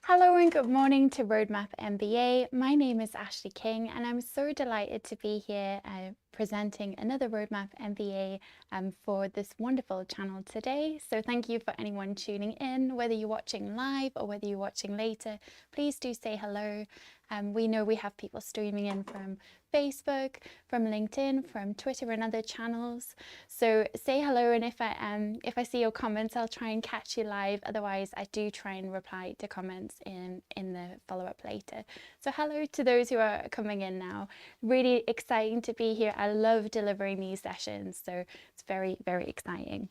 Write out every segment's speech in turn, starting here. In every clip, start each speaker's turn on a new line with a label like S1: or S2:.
S1: Hello and good morning to Roadmap MBA. My name is Ashleigh King and I'm so delighted to be here presenting another Roadmap MBA for this wonderful channel today. So thank you for anyone tuning in, whether you're watching live or whether you're watching later. Please do say hello. We know we have people streaming in from Facebook, from LinkedIn, from Twitter and other channels. So say hello, and if I see your comments, I'll try and catch you live. Otherwise, I do try and reply to comments in the follow-up later. So hello to those who are coming in now. Really exciting to be here. I love delivering these sessions, so it's very, very exciting.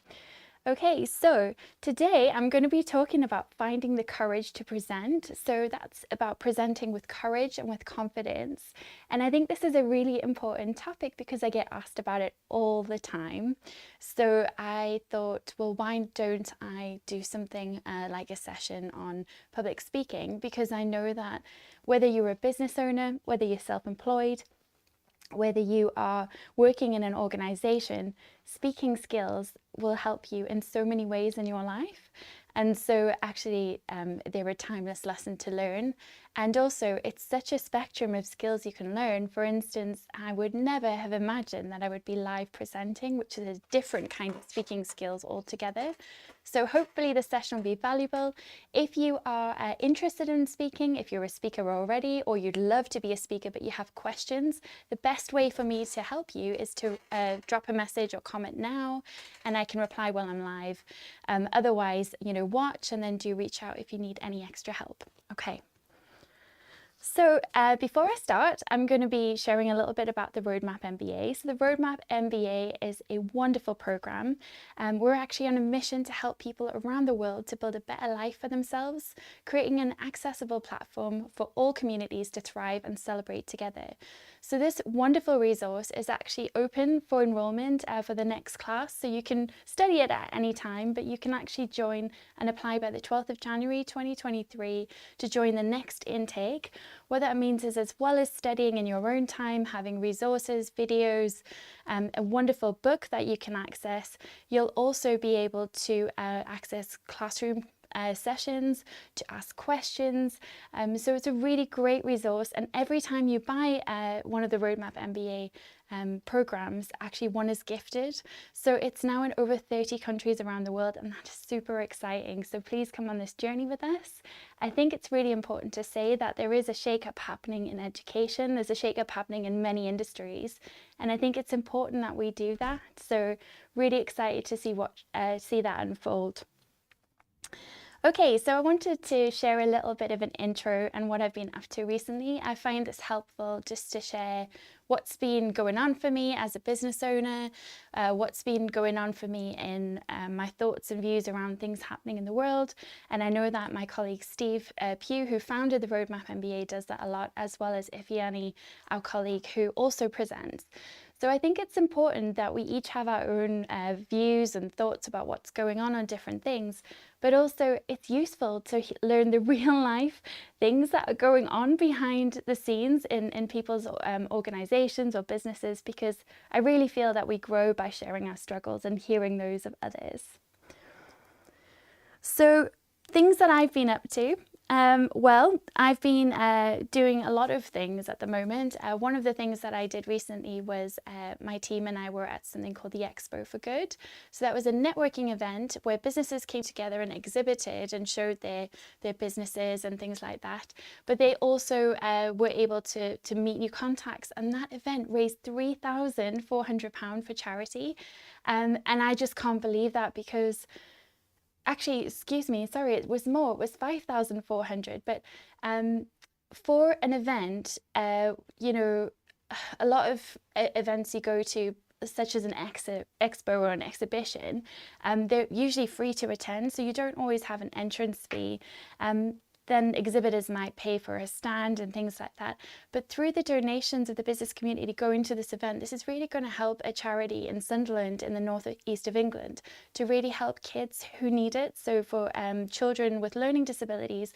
S1: Okay, so today I'm going to be talking about finding the courage to present. So that's about presenting with courage and with confidence. And I think this is a really important topic because I get asked about it all the time. So I thought, well, why don't I do something like a session on public speaking? Because I know that whether you're a business owner, whether you're self-employed, whether you are working in an organization, speaking skills will help you in so many ways in your life. And so actually they're a timeless lesson to learn. And also it's such a spectrum of skills you can learn. For instance, I would never have imagined that I would be live presenting, which is a different kind of speaking skills altogether. So hopefully the session will be valuable. If you are interested in speaking, if you're a speaker already, or you'd love to be a speaker but you have questions, the best way for me to help you is to drop a message or comment now, and I can reply while I'm live. Otherwise, watch and then do reach out if you need any extra help. Okay. So before I start, I'm going to be sharing a little bit about the Roadmap MBA. So the Roadmap MBA is a wonderful program. We're actually on a mission to help people around the world to build a better life for themselves, creating an accessible platform for all communities to thrive and celebrate together. So this wonderful resource is actually open for enrollment for the next class. So you can study it at any time, but you can actually join and apply by the 12th of January 2023 to join the next intake. What that means is, as well as studying in your own time, having resources, videos, a wonderful book that you can access, you'll also be able to access classroom sessions, to ask questions. So it's a really great resource, and every time you buy one of the Roadmap MBA programs, actually one is gifted. So it's now in over 30 countries around the world, and that is super exciting. So please come on this journey with us. I think it's really important to say that there is a shake-up happening in education. There's a shake-up happening in many industries, and I think it's important that we do that. So really excited to see that unfold. Okay, so I wanted to share a little bit of an intro and what I've been up to recently. I find this helpful just to share what's been going on for me as a business owner, what's been going on for me in my thoughts and views around things happening in the world. And I know that my colleague Steve Pugh, who founded the Roadmap MBA, does that a lot, as well as Ifiani, our colleague, who also presents. So I think it's important that we each have our own views and thoughts about what's going on different things, but also it's useful to learn the real life things that are going on behind the scenes in people's organizations or businesses, because I really feel that we grow by sharing our struggles and hearing those of others. So things that I've been up to. Well, I've been doing a lot of things at the moment. One of the things that I did recently was my team and I were at something called the Expo for Good. So that was a networking event where businesses came together and exhibited and showed their businesses and things like that. But they also were able to meet new contacts, and that event raised £3,400 for charity. And I just can't believe that, because actually, excuse me, sorry, it was more, it was 5,400. But for an event, a lot of events you go to, such as an expo or an exhibition, they're usually free to attend, so you don't always have an entrance fee. Then exhibitors might pay for a stand and things like that. But through the donations of the business community going to this event, this is really going to help a charity in Sunderland in the northeast of England to really help kids who need it. So for children with learning disabilities,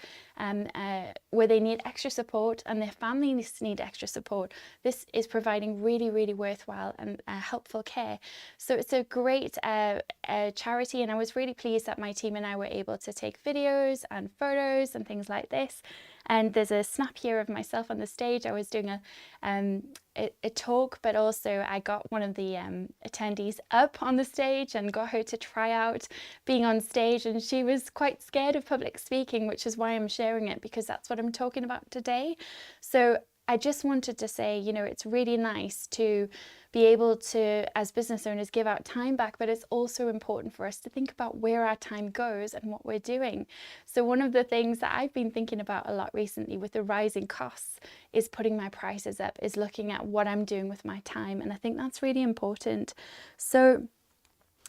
S1: where they need extra support and their families need extra support, this is providing really, really worthwhile and helpful care. So it's a great charity, and I was really pleased that my team and I were able to take videos and photos and things things like this. And there's a snap here of myself on the stage. I was doing a talk, but also I got one of the attendees up on the stage and got her to try out being on stage, and she was quite scared of public speaking, which is why I'm sharing it, because that's what I'm talking about today. So I just wanted to say, you know, it's really nice to be able to, as business owners, give out time back, but it's also important for us to think about where our time goes and what we're doing. So one of the things that I've been thinking about a lot recently with the rising costs is putting my prices up, is looking at what I'm doing with my time. And I think that's really important. So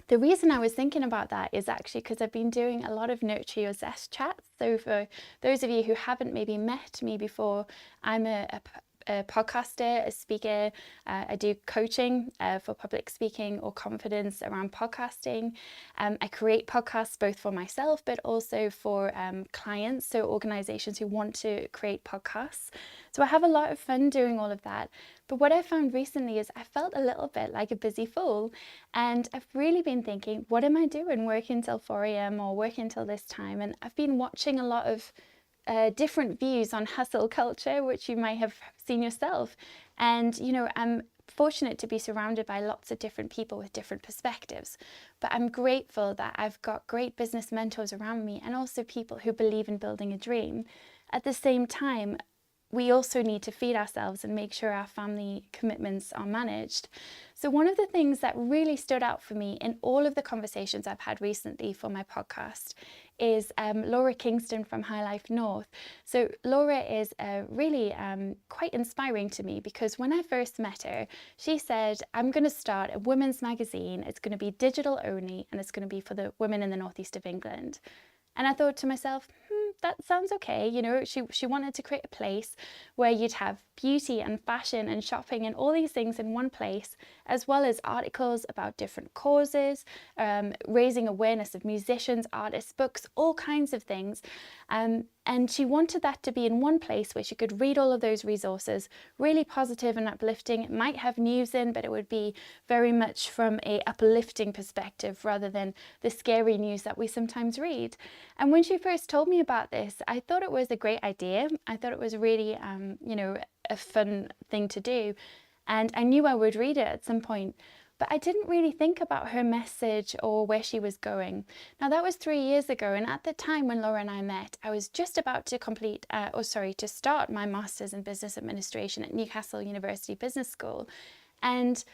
S1: the reason I was thinking about that is actually because I've been doing a lot of Nurture Your Zest chats. So for those of you who haven't maybe met me before, I'm a podcaster, a speaker. I do coaching for public speaking or confidence around podcasting. I create podcasts both for myself, but also for clients, so organizations who want to create podcasts. So I have a lot of fun doing all of that. But what I found recently is I felt a little bit like a busy fool. And I've really been thinking, what am I doing working till 4 a.m. or working till this time? And I've been watching a lot of different views on hustle culture, which you might have seen yourself. And, you know, I'm fortunate to be surrounded by lots of different people with different perspectives. But I'm grateful that I've got great business mentors around me and also people who believe in building a dream. At the same time, we also need to feed ourselves and make sure our family commitments are managed. So one of the things that really stood out for me in all of the conversations I've had recently for my podcast is Laura Kingston from High Life North. So Laura is really quite inspiring to me, because when I first met her, she said, I'm going to start a women's magazine. It's going to be digital only, and it's going to be for the women in the northeast of England. And I thought to myself, that sounds okay. You know, she wanted to create a place where you'd have beauty and fashion and shopping and all these things in one place, as well as articles about different causes, raising awareness of musicians, artists, books, all kinds of things. And she wanted that to be in one place where she could read all of those resources, really positive and uplifting. It might have news in, but it would be very much from a uplifting perspective rather than the scary news that we sometimes read. And when she first told me about this, I thought it was a great idea. I thought it was really, you know, a fun thing to do. And I knew I would read it at some point. But I didn't really think about her message or where she was going. Now that was 3 years ago, and at the time when Laura and I met, I was just about to to start my Masters in Business Administration at Newcastle University Business School. And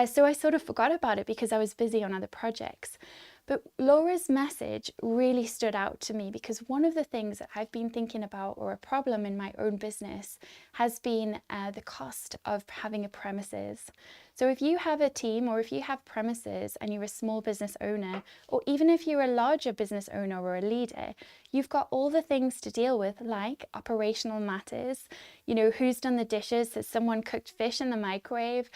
S1: so I sort of forgot about it because I was busy on other projects. But Laura's message really stood out to me, because one of the things that I've been thinking about, or a problem in my own business, has been the cost of having a premises. So if you have a team, or if you have premises and you're a small business owner, or even if you're a larger business owner or a leader, you've got all the things to deal with, like operational matters, you know, who's done the dishes, has someone cooked fish in the microwave?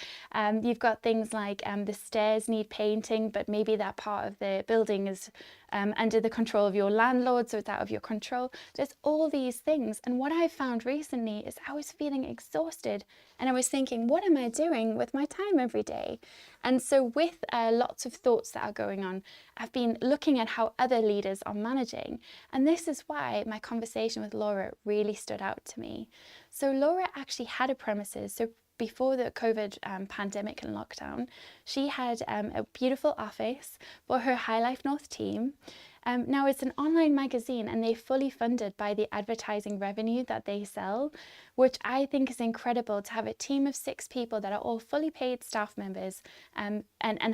S1: You've got things like the stairs need painting, but maybe that part of the building is under the control of your landlord, so it's out of your control. There's all these things. And what I found recently is I was feeling exhausted, and I was thinking, what am I doing with my time every day? And so with lots of thoughts that are going on, I've been looking at how other leaders are managing. And this is why my conversation with Laura really stood out to me. So Laura actually had a premises. So before the COVID pandemic and lockdown, she had a beautiful office for her High Life North team. Now it's an online magazine, and they're fully funded by the advertising revenue that they sell, which I think is incredible, to have a team of 6 people that are all fully paid staff members, and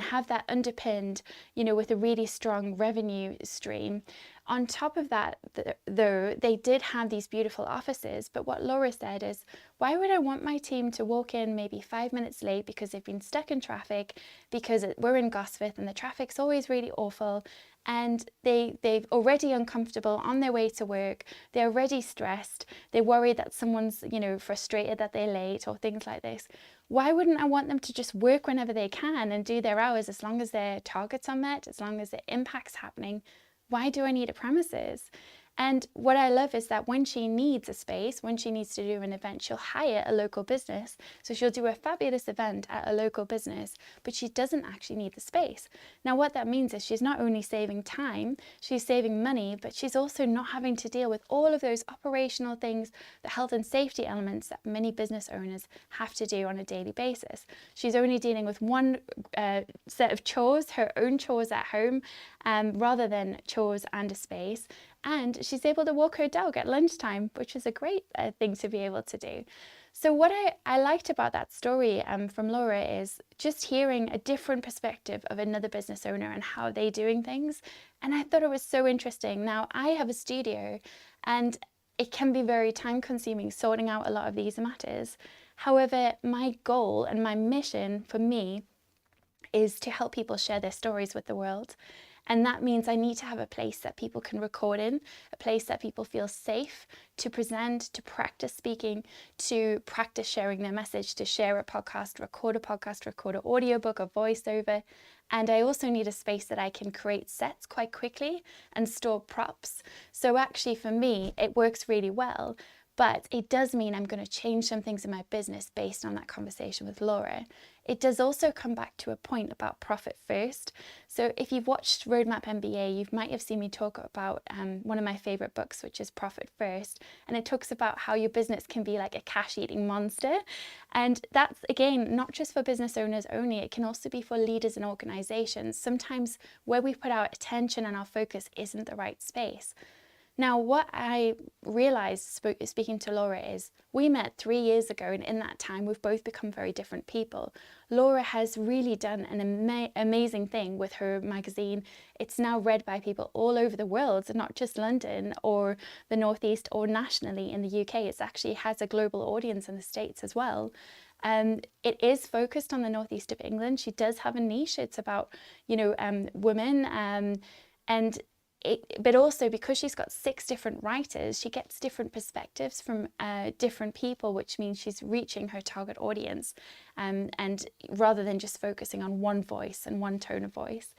S1: have that underpinned, you know, with a really strong revenue stream. On top of that, though, they did have these beautiful offices, but what Laura said is, why would I want my team to walk in maybe 5 minutes late because they've been stuck in traffic, because we're in Gosforth and the traffic's always really awful, and they've already uncomfortable on their way to work, they're already stressed, they worry that someone's, you know, frustrated that they're late or things like this. Why wouldn't I want them to just work whenever they can and do their hours, as long as their targets are met, as long as the impact's happening? Why do I need a premises? And what I love is that when she needs a space, when she needs to do an event, she'll hire a local business. So she'll do a fabulous event at a local business, but she doesn't actually need the space. Now, what that means is she's not only saving time, she's saving money, but she's also not having to deal with all of those operational things, the health and safety elements that many business owners have to do on a daily basis. She's only dealing with one set of chores, her own chores at home, rather than chores and a space. And she's able to walk her dog at lunchtime, which is a great thing to be able to do. So what I liked about that story from Laura is just hearing a different perspective of another business owner and how they're doing things. And I thought it was so interesting. Now, I have a studio and it can be very time consuming sorting out a lot of these matters. However, my goal and my mission for me is to help people share their stories with the world. And that means I need to have a place that people can record in, a place that people feel safe to present, to practice speaking, to practice sharing their message, to share a podcast, record an audiobook, a voiceover. And I also need a space that I can create sets quite quickly and store props. So actually for me, it works really well. But it does mean I'm going to change some things in my business based on that conversation with Laura. It does also come back to a point about profit first. So if you've watched Roadmap MBA, you might have seen me talk about one of my favorite books, which is Profit First. And it talks about how your business can be like a cash-eating monster. And that's, again, not just for business owners only. It can also be for leaders and organizations. Sometimes where we put our attention and our focus isn't the right space. Now, what I realized speaking to Laura is we met 3 years ago, and in that time, we've both become very different people. Laura has really done an amazing thing with her magazine. It's now read by people all over the world, not just London or the Northeast or nationally in the UK. It actually has a global audience in the States as well. It is focused on the Northeast of England. She does have a niche. It's about, women but also because she's got 6 different writers, she gets different perspectives from different people, which means she's reaching her target audience, and rather than just focusing on one voice and one tone of voice.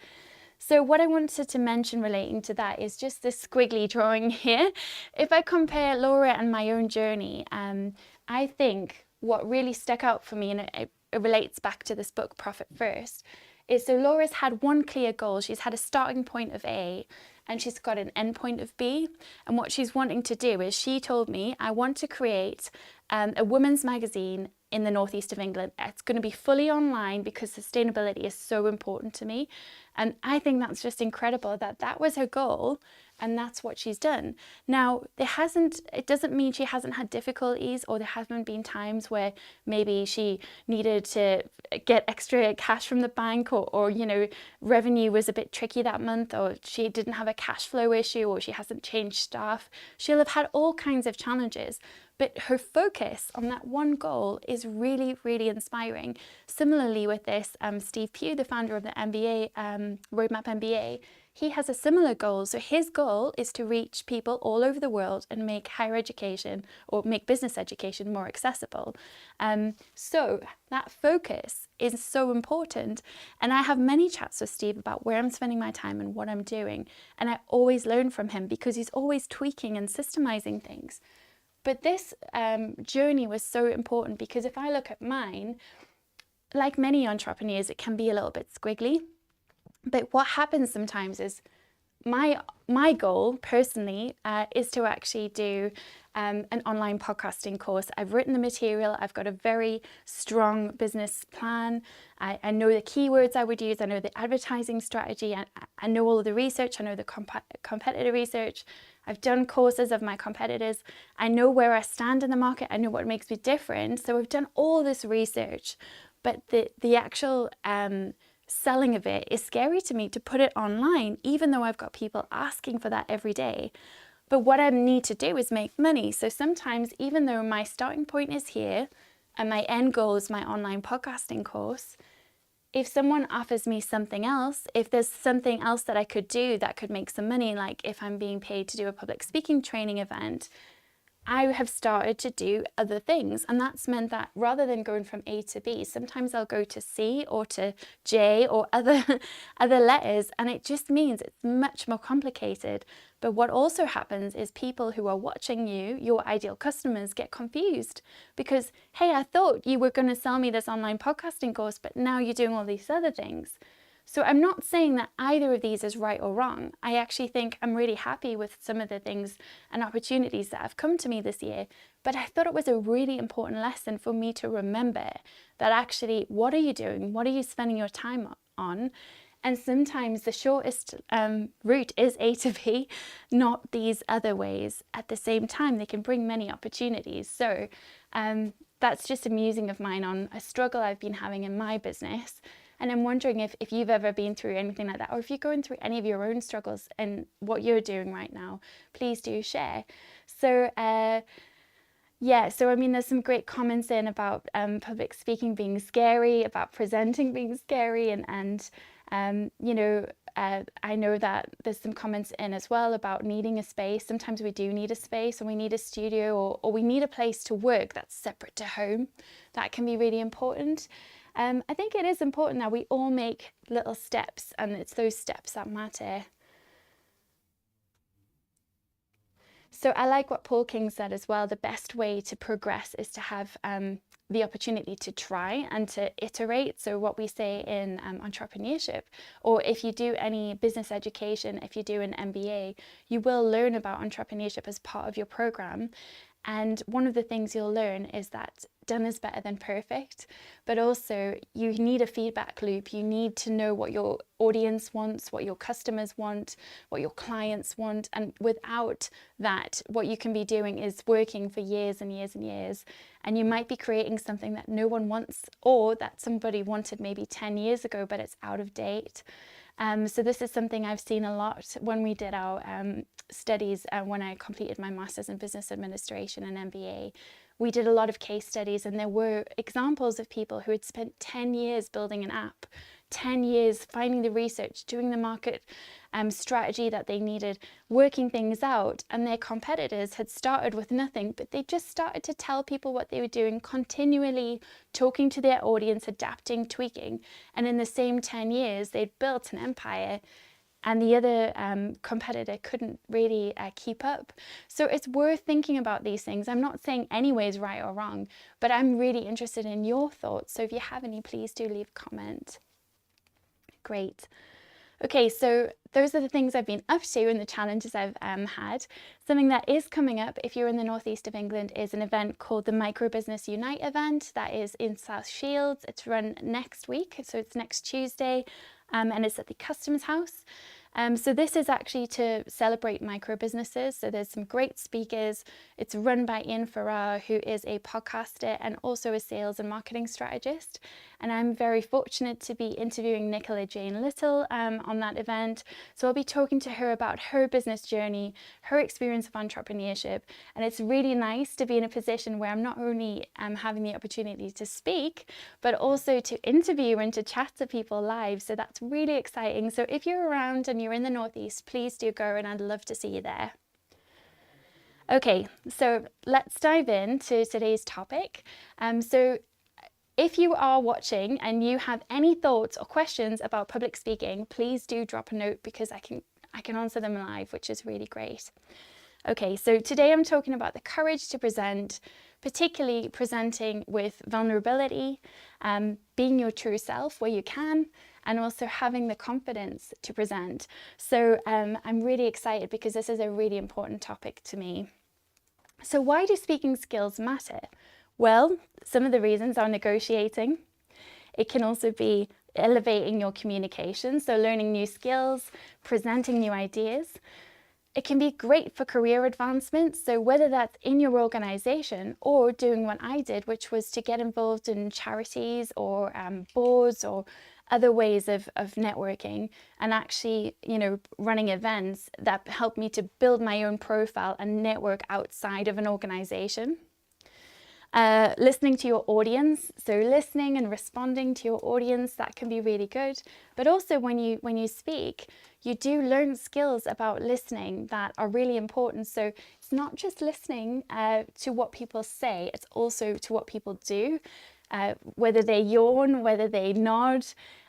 S1: So what I wanted to mention relating to that is just this squiggly drawing here. If I compare Laura and my own journey, I think what really stuck out for me, and it relates back to this book, Profit First, is so Laura's had one clear goal. She's had a starting point of A, and she's got an end point of B. And what she's wanting to do is, she told me, I want to create a women's magazine in the Northeast of England. It's going to be fully online because sustainability is so important to me. And I think that's just incredible that was her goal, and that's what she's done. Now, it doesn't mean she hasn't had difficulties, or there haven't been times where maybe she needed to get extra cash from the bank, or revenue was a bit tricky that month, or she didn't have a cash flow issue, or she hasn't changed staff. She'll have had all kinds of challenges. But her focus on that one goal is really, really inspiring. Similarly with this, Steve Pugh, the founder of the MBA, Roadmap MBA, he has a similar goal. So his goal is to reach people all over the world and make higher education, or make business education, more accessible. So that focus is so important. And I have many chats with Steve about where I'm spending my time and what I'm doing. And I always learn from him because he's always tweaking and systemizing things. But this journey was so important because if I look at mine, like many entrepreneurs, it can be a little bit squiggly. But what happens sometimes is my goal personally is to actually do an online podcasting course. I've written the material. I've got a very strong business plan. I know the keywords I would use. I know the advertising strategy. I know all of the research. I know the competitor research. I've done courses of my competitors. I know where I stand in the market. I know what makes me different. So I've done all this research, but the actual selling of it is scary to me, to put it online, even though I've got people asking for that every day. But what I need to do is make money. So sometimes, even though my starting point is here and my end goal is my online podcasting course, if someone offers me something else, if there's something else that I could do that could make some money, like if I'm being paid to do a public speaking training event, I have started to do other things, and that's meant that rather than going from A to B, sometimes I'll go to C or to J or other other letters, and it just means it's much more complicated. But what also happens is people who are watching you, your ideal customers, get confused because, hey, I thought you were going to sell me this online podcasting course, but now you're doing all these other things. So I'm not saying that either of these is right or wrong. I actually think I'm really happy with some of the things and opportunities that have come to me this year. But I thought it was a really important lesson for me to remember that actually, what are you doing? What are you spending your time on? And sometimes the shortest route is A to B, not these other ways. At the same time, they can bring many opportunities. So that's just a musing of mine on a struggle I've been having in my business. And I'm wondering if you've ever been through anything like that, or if you're going through any of your own struggles and what you're doing right now, please do share. So yeah, so I mean, there's some great comments in about public speaking being scary, about presenting being scary, and you know, I know that there's some comments in as well about needing a space. Sometimes we do need a space, and we need a studio, or we need a place to work that's separate to home. That can be really important. I think it is important that we all make little steps, and it's those steps that matter. So I like what Paul King said as well. The best way to progress is to have the opportunity to try and to iterate. So what we say in entrepreneurship, or if you do any business education, if you do an MBA, you will learn about entrepreneurship as part of your program. And one of the things you'll learn is that done is better than perfect, but also you need a feedback loop. You need to know what your audience wants, what your customers want, what your clients want. And without that, what you can be doing is working for years and years and years. And you might be creating something that no one wants, or that somebody wanted maybe 10 years ago, but it's out of date. So this is something I've seen a lot when we did our studies, when I completed my Master's in Business Administration and MBA. We did a lot of case studies, and there were examples of people who had spent 10 years building an app, 10 years finding the research, doing the market strategy that they needed, working things out, and their competitors had started with nothing, but they just started to tell people what they were doing, continually talking to their audience, adapting, tweaking, and in the same 10 years they'd built an empire, and the other competitor couldn't really keep up. So it's worth thinking about these things. I'm not saying any way is right or wrong, but I'm really interested in your thoughts. So if you have any, please do leave a comment. Great. Okay, so those are the things I've been up to and the challenges I've had. Something that is coming up, if you're in the northeast of England, is an event called the Micro Business Unite event that is in South Shields. It's run next week, so it's next Tuesday, and it's at the Customs House. So this is actually to celebrate micro businesses. So there's some great speakers. It's run by Ian Farrar, who is a podcaster and also a sales and marketing strategist. And I'm very fortunate to be interviewing Nicola Jane Little on that event. So I'll be talking to her about her business journey, her experience of entrepreneurship. And it's really nice to be in a position where I'm not only having the opportunity to speak, but also to interview and to chat to people live. So that's really exciting. So if you're around and you're in the Northeast, please do go, and I'd love to see you there. Okay, so let's dive into today's topic. So if you are watching and you have any thoughts or questions about public speaking, please do drop a note, because I can answer them live, which is really great. Okay, so today I'm talking about the courage to present, particularly presenting with vulnerability, being your true self where you can, and also having the confidence to present. So I'm really excited because this is a really important topic to me. So why do speaking skills matter? Well, some of the reasons are negotiating. It can also be elevating your communication, so learning new skills, presenting new ideas. It can be great for career advancement, so whether that's in your organisation or doing what I did, which was to get involved in charities or boards or other ways of networking, and actually, running events that helped me to build my own profile and network outside of an organisation. Listening to your audience, so listening and responding to your audience, that can be really good. But also when you speak, you do learn skills about listening that are really important. So it's not just listening to what people say, it's also to what people do, whether they yawn, whether they nod.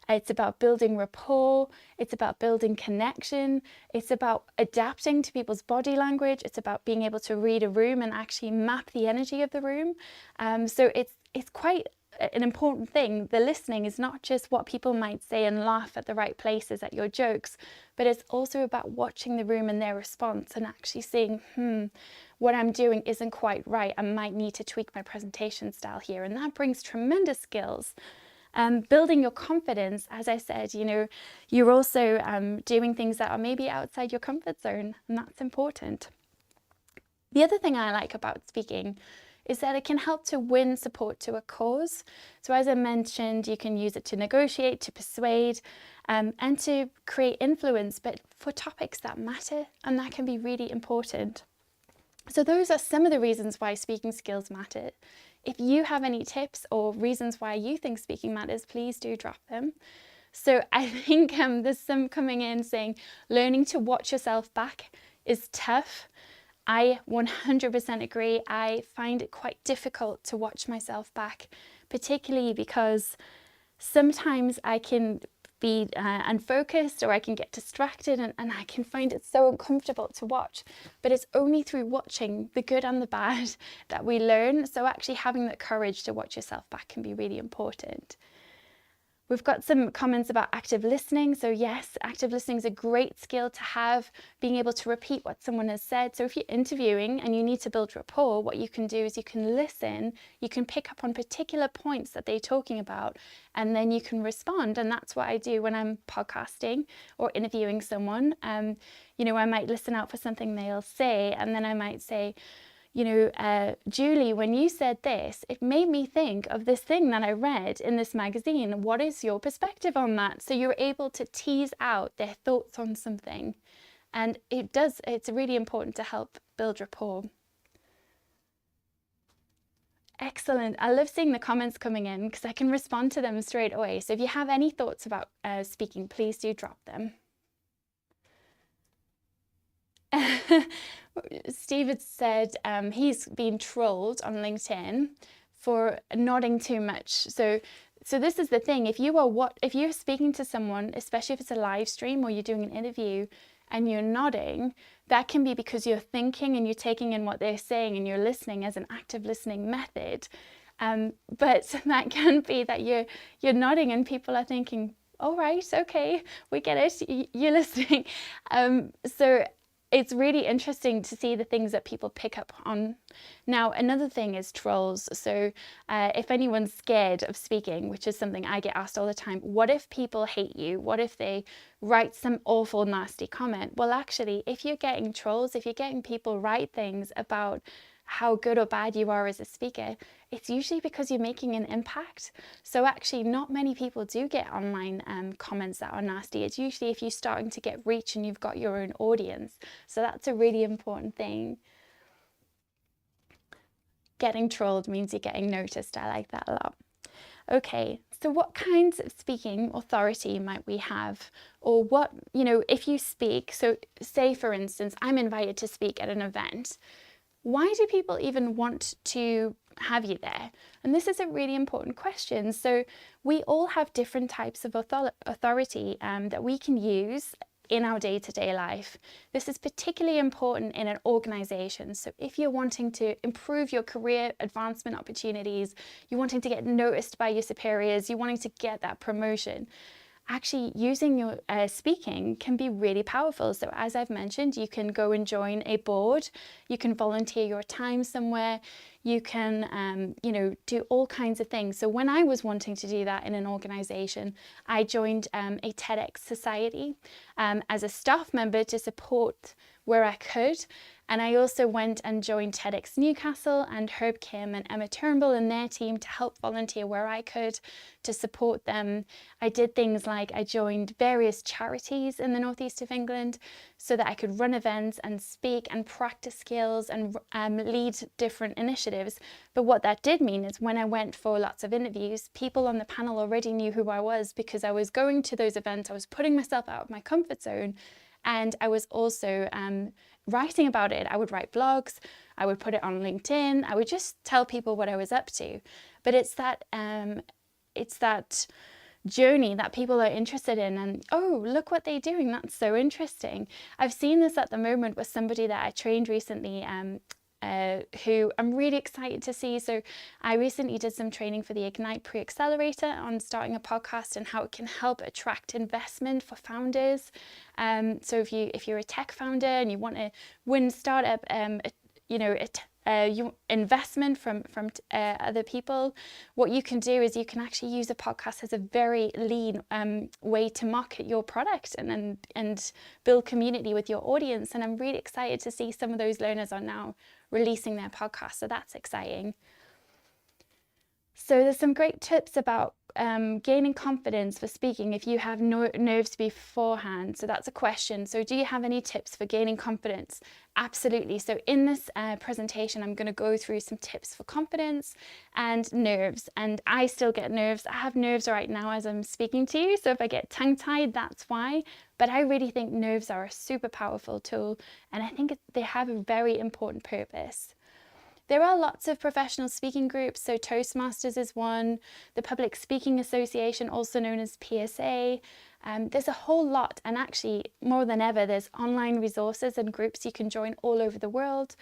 S1: It's about building rapport, it's about building connection, it's about adapting to people's body language, it's about being able to read a room and actually map the energy of the room. So it's quite an important thing. The listening is not just what people might say and laugh at the right places at your jokes, but it's also about watching the room and their response and actually saying, what I'm doing isn't quite right. I might need to tweak my presentation style here. And that brings tremendous skills. Building your confidence, as I said, you're also doing things that are maybe outside your comfort zone, and that's important. The other thing I like about speaking is that it can help to win support to a cause. So as I mentioned, you can use it to negotiate, to persuade, and to create influence, but for topics that matter, and that can be really important. So those are some of the reasons why speaking skills matter. If you have any tips or reasons why you think speaking matters, please do drop them. So I think there's some coming in saying learning to watch yourself back is tough. I 100% agree. I find it quite difficult to watch myself back, particularly because sometimes I can be unfocused, or I can get distracted, and I can find it so uncomfortable to watch. But it's only through watching the good and the bad that we learn. So actually having that courage to watch yourself back can be really important. We've got some comments about active listening. So yes, active listening is a great skill to have, being able to repeat what someone has said. So if you're interviewing and you need to build rapport, what you can do is you can listen, you can pick up on particular points that they're talking about, and then you can respond. And that's what I do when I'm podcasting or interviewing someone. I might listen out for something they'll say, and then I might say, Julie, when you said this, it made me think of this thing that I read in this magazine. What is your perspective on that? So you're able to tease out their thoughts on something. And it's really important to help build rapport. Excellent. I love seeing the comments coming in because I can respond to them straight away. So if you have any thoughts about speaking, please do drop them. Steve had said he's been trolled on LinkedIn for nodding too much. So this is the thing. If you're speaking to someone, especially if it's a live stream or you're doing an interview and you're nodding, that can be because you're thinking and you're taking in what they're saying and you're listening as an active listening method. But that can be that you're nodding and people are thinking, all right, okay, we get it, you're listening. So it's really interesting to see the things that people pick up on. Now, another thing is trolls. So if anyone's scared of speaking, which is something I get asked all the time, what if people hate you? What if they write some awful, nasty comment? Well, actually, if you're getting trolls, if you're getting people write things about how good or bad you are as a speaker, it's usually because you're making an impact. So actually not many people do get online comments that are nasty. It's usually if you're starting to get reach and you've got your own audience. So that's a really important thing. Getting trolled means you're getting noticed. I like that a lot. Okay, so what kinds of speaking authority might we have? Or what, if you speak, so say for instance, I'm invited to speak at an event. Why do people even want to have you there? And this is a really important question. So we all have different types of authority that we can use in our day-to-day life. This is particularly important in an organization. So if you're wanting to improve your career advancement opportunities, you're wanting to get noticed by your superiors, you're wanting to get that promotion, actually using your speaking can be really powerful. So as I've mentioned, you can go and join a board, you can volunteer your time somewhere, you can, do all kinds of things. So when I was wanting to do that in an organization, I joined a TEDx society as a staff member to support where I could. And I also went and joined TEDx Newcastle and Herb Kim and Emma Turnbull and their team to help volunteer where I could to support them. I did things like I joined various charities in the northeast of England so that I could run events and speak and practice skills and lead different initiatives. But what that did mean is when I went for lots of interviews, people on the panel already knew who I was because I was going to those events, I was putting myself out of my comfort zone, and I was also writing about it. I would write blogs, I would put it on LinkedIn, I would just tell people what I was up to. But it's that journey that people are interested in, and oh, look what they're doing, that's so interesting. I've seen this at the moment with somebody that I trained recently, who I'm really excited to see. So I recently did some training for the Ignite Pre-Accelerator on starting a podcast and how it can help attract investment for founders. So if you're a tech founder and you want to win startup, investment from other people, what you can do is you can actually use a podcast as a very lean way to market your product and build community with your audience. And I'm really excited to see some of those learners are now releasing their podcast, so that's exciting. So there's some great tips about gaining confidence for speaking if you have nerves beforehand. So that's a question. So do you have any tips for gaining confidence? Absolutely. So in this presentation, I'm going to go through some tips for confidence and nerves. And I still get nerves. I have nerves right now as I'm speaking to you. So if I get tongue-tied, that's why. But I really think nerves are a super powerful tool. And I think they have a very important purpose. There are lots of professional speaking groups, so Toastmasters is one, the Public Speaking Association, also known as PSA. There's a whole lot, and actually more than ever, there's online resources and groups you can join all over the world.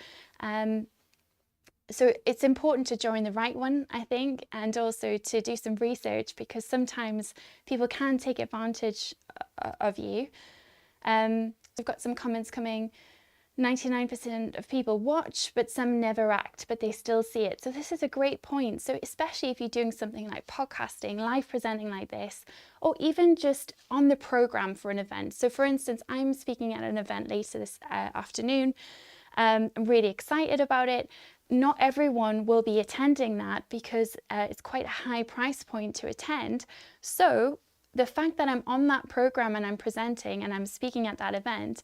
S1: So it's important to join the right one, I think, and also to do some research because sometimes people can take advantage of you. We've got some comments coming. 99% of people watch, but some never act, but they still see it. So this is a great point. So especially if you're doing something like podcasting, live presenting like this, or even just on the program for an event. So for instance, I'm speaking at an event later this afternoon. I'm really excited about it. Not everyone will be attending that because it's quite a high price point to attend. So the fact that I'm on that program and I'm presenting and I'm speaking at that event,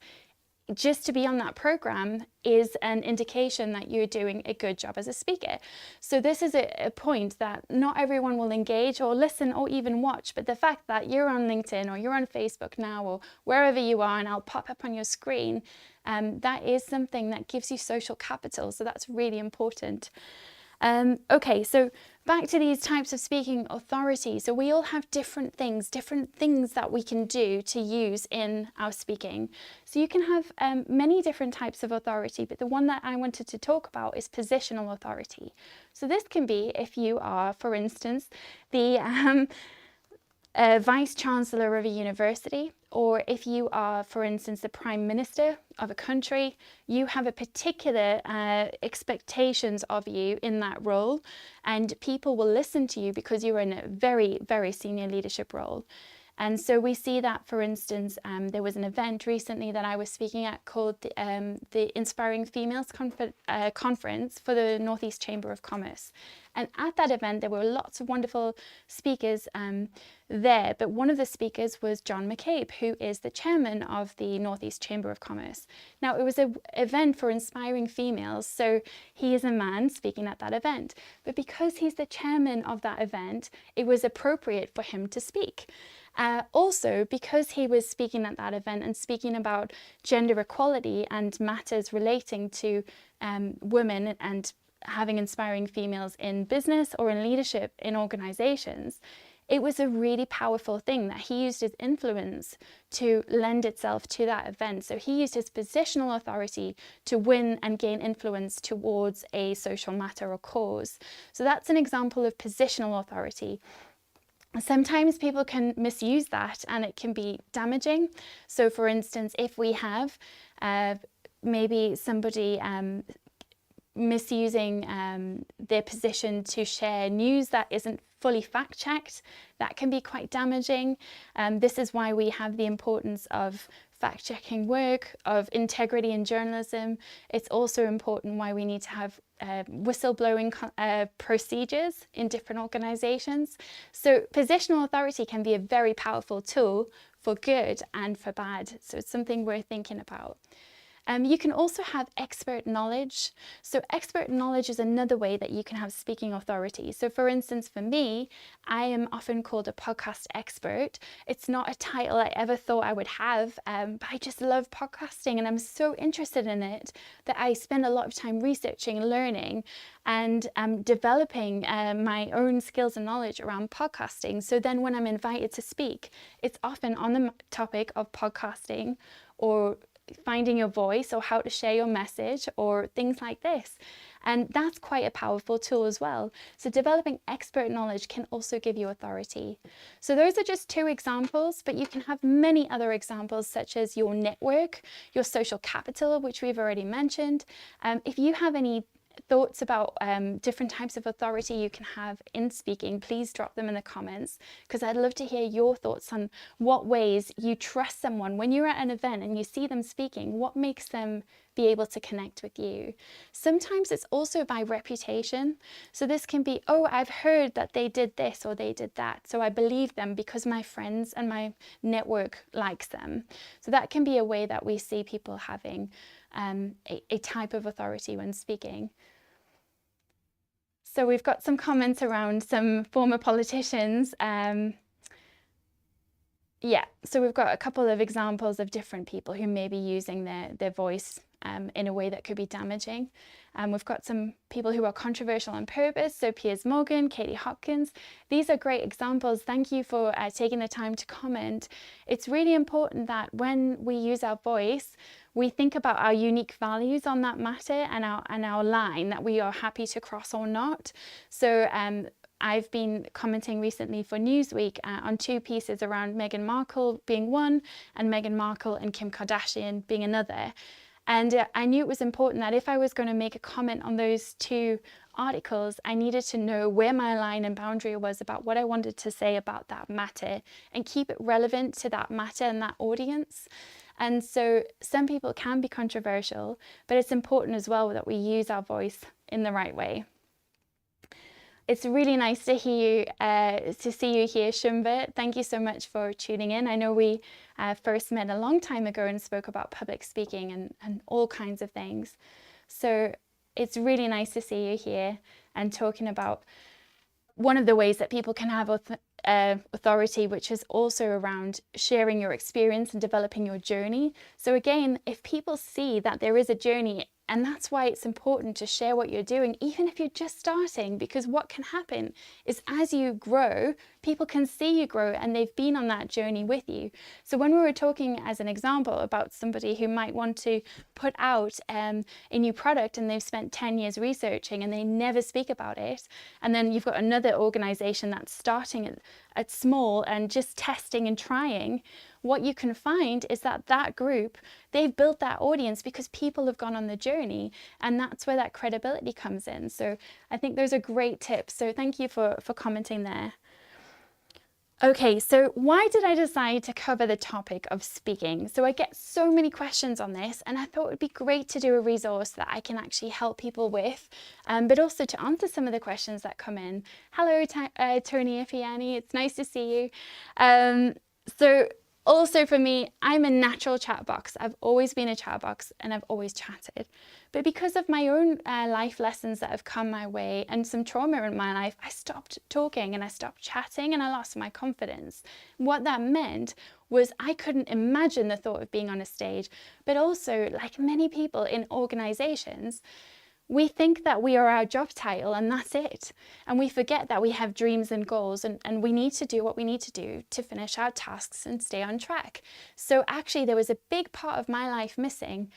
S1: just to be on that program is an indication that you're doing a good job as a speaker. So this is a point that not everyone will engage or listen or even watch, but the fact that you're on LinkedIn or you're on Facebook now or wherever you are, and I'll pop up on your screen, that is something that gives you social capital. So that's really important. Okay, so back to these types of speaking authority. So we all have different things that we can do to use in our speaking. So you can have many different types of authority, but the one that I wanted to talk about is positional authority. So this can be if you are, for instance, the Vice Chancellor of a university, or if you are, for instance, the Prime Minister of a country, you have a particular expectations of you in that role, and people will listen to you because you're in a very, very senior leadership role. And so we see that, for instance, there was an event recently that I was speaking at called the Inspiring Females Conference for the Northeast Chamber of Commerce. And at that event, there were lots of wonderful speakers there, but one of the speakers was John McCabe, who is the chairman of the Northeast Chamber of Commerce. Now, it was an event for inspiring females, so he is a man speaking at that event. But because he's the chairman of that event, it was appropriate for him to speak. Also, because he was speaking at that event and speaking about gender equality and matters relating to women and having inspiring females in business or in leadership in organizations, it was a really powerful thing that he used his influence to lend itself to that event. So he used his positional authority to win and gain influence towards a social matter or cause. So that's an example of positional authority. Sometimes people can misuse that and it can be damaging. So for instance, if we have maybe somebody misusing their position to share news that isn't fully fact-checked, that can be quite damaging. This is why we have the importance of fact-checking work, of integrity in journalism. It's also important why we need to have whistleblowing procedures in different organizations. So positional authority can be a very powerful tool for good and for bad. So it's something we're thinking about. You can also have expert knowledge. So expert knowledge is another way that you can have speaking authority. So for instance, for me, I am often called a podcast expert. It's not a title I ever thought I would have, but I just love podcasting and I'm so interested in it that I spend a lot of time researching, learning, and developing my own skills and knowledge around podcasting. So then when I'm invited to speak, it's often on the topic of podcasting or finding your voice or how to share your message or things like this. And that's quite a powerful tool as well. So developing expert knowledge can also give you authority. So those are just 2 examples, but you can have many other examples such as your network, your social capital, which we've already mentioned. If you have any thoughts about different types of authority you can have in speaking, please drop them in the comments, because I'd love to hear your thoughts on what ways you trust someone when you're at an event and you see them speaking. What makes them be able to connect with you? Sometimes it's also by reputation. So this can be, oh, I've heard that they did this or they did that, so I believe them because my friends and my network likes them. So that can be a way that we see people having a type of authority when speaking. So we've got some comments around some former politicians. Yeah, so we've got a couple of examples of different people who may be using their voice in a way that could be damaging. We've got some people who are controversial on purpose, so Piers Morgan, Katie Hopkins. These are great examples. Thank you for taking the time to comment. It's really important that when we use our voice, we think about our unique values on that matter and our line that we are happy to cross or not. So I've been commenting recently for Newsweek on 2 pieces around Meghan Markle being one and Meghan Markle and Kim Kardashian being another. And I knew it was important that if I was going to make a comment on those 2 articles, I needed to know where my line and boundary was about what I wanted to say about that matter and keep it relevant to that matter and that audience. And so some people can be controversial, but it's important as well that we use our voice in the right way. It's really nice to hear you, to see you here, Shumba. Thank you so much for tuning in. I know we first met a long time ago and spoke about public speaking and all kinds of things. So it's really nice to see you here and talking about one of the ways that people can have authority, which is also around sharing your experience and developing your journey. So again, if people see that there is a journey, and that's why it's important to share what you're doing, even if you're just starting, because what can happen is as you grow, people can see you grow and they've been on that journey with you. So when we were talking as an example about somebody who might want to put out a new product and they've spent 10 years researching and they never speak about it, and then you've got another organization that's starting at small and just testing and trying, what you can find is that that group, they've built that audience because people have gone on the journey, and that's where that credibility comes in. So I think those are great tips. So thank you for commenting there. Okay, so why did I decide to cover the topic of speaking? So I get so many questions on this, and I thought it would be great to do a resource that I can actually help people with, but also to answer some of the questions that come in. Hello, Tony Ifiani, it's nice to see you. So also for me, I'm a natural chat box. I've always been a chat box and I've always chatted. But because of my own life lessons that have come my way and some trauma in my life, I stopped talking and I stopped chatting and I lost my confidence. What that meant was I couldn't imagine the thought of being on a stage, but also, like many people in organizations, we think that we are our job title and that's it. And we forget that we have dreams and goals and we need to do what we need to do to finish our tasks and stay on track. So actually there was a big part of my life missing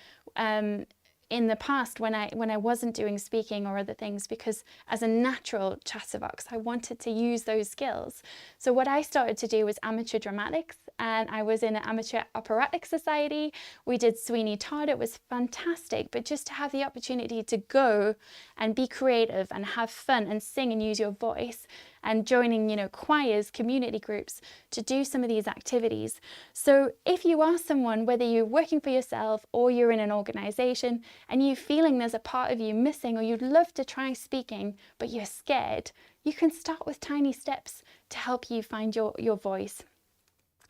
S1: in the past when I wasn't doing speaking or other things, because as a natural chatterbox, I wanted to use those skills. So what I started to do was amateur dramatics, and I was in an amateur operatic society. We did Sweeney Todd. It was fantastic, but just to have the opportunity to go and be creative and have fun and sing and use your voice and joining, choirs, community groups to do some of these activities. So if you are someone, whether you're working for yourself or you're in an organization and you're feeling there's a part of you missing, or you'd love to try speaking, but you're scared, you can start with tiny steps to help you find your voice.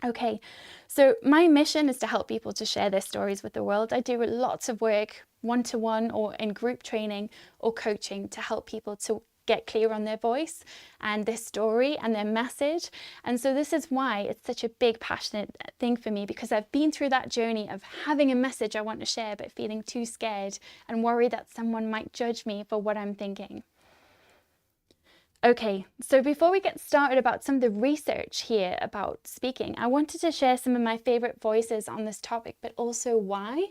S1: Okay, so my mission is to help people to share their stories with the world. I do lots of work one-to-one or in group training or coaching to help people to get clear on their voice and their story and their message. And so this is why it's such a big, passionate thing for me, because I've been through that journey of having a message I want to share, but feeling too scared and worried that someone might judge me for what I'm thinking. Okay, so before we get started about some of the research here about speaking, I wanted to share some of my favorite voices on this topic, but also why.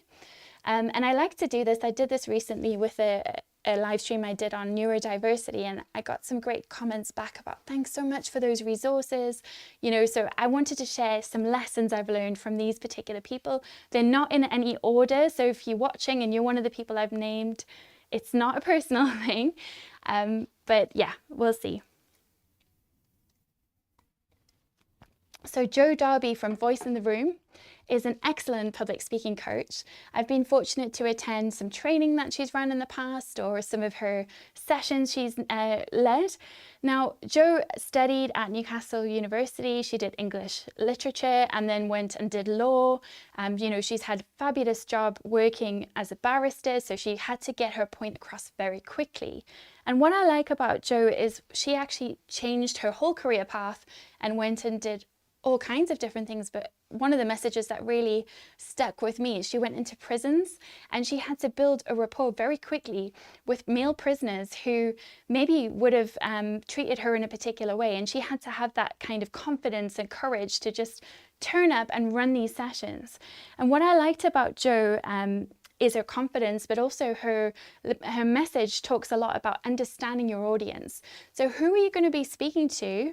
S1: And I like to do this. I did this recently with a live stream I did on neurodiversity, and I got some great comments back about thanks so much for those resources. So I wanted to share some lessons I've learned from these particular people. They're not in any order, so if you're watching and you're one of the people I've named, it's not a personal thing. But yeah, we'll see. So Jo Darby from Voice in the Room is an excellent public speaking coach. I've been fortunate to attend some training that she's run in the past, or some of her sessions she's led. Now, Jo studied at Newcastle University. She did English literature and then went and did law. She's had a fabulous job working as a barrister, so she had to get her point across very quickly. And what I like about Jo is she actually changed her whole career path and went and did all kinds of different things, but one of the messages that really stuck with me is she went into prisons and she had to build a rapport very quickly with male prisoners who maybe would have treated her in a particular way, and she had to have that kind of confidence and courage to just turn up and run these sessions. And what I liked about Jo is her confidence, but also her message talks a lot about understanding your audience. So who are you going to be speaking to?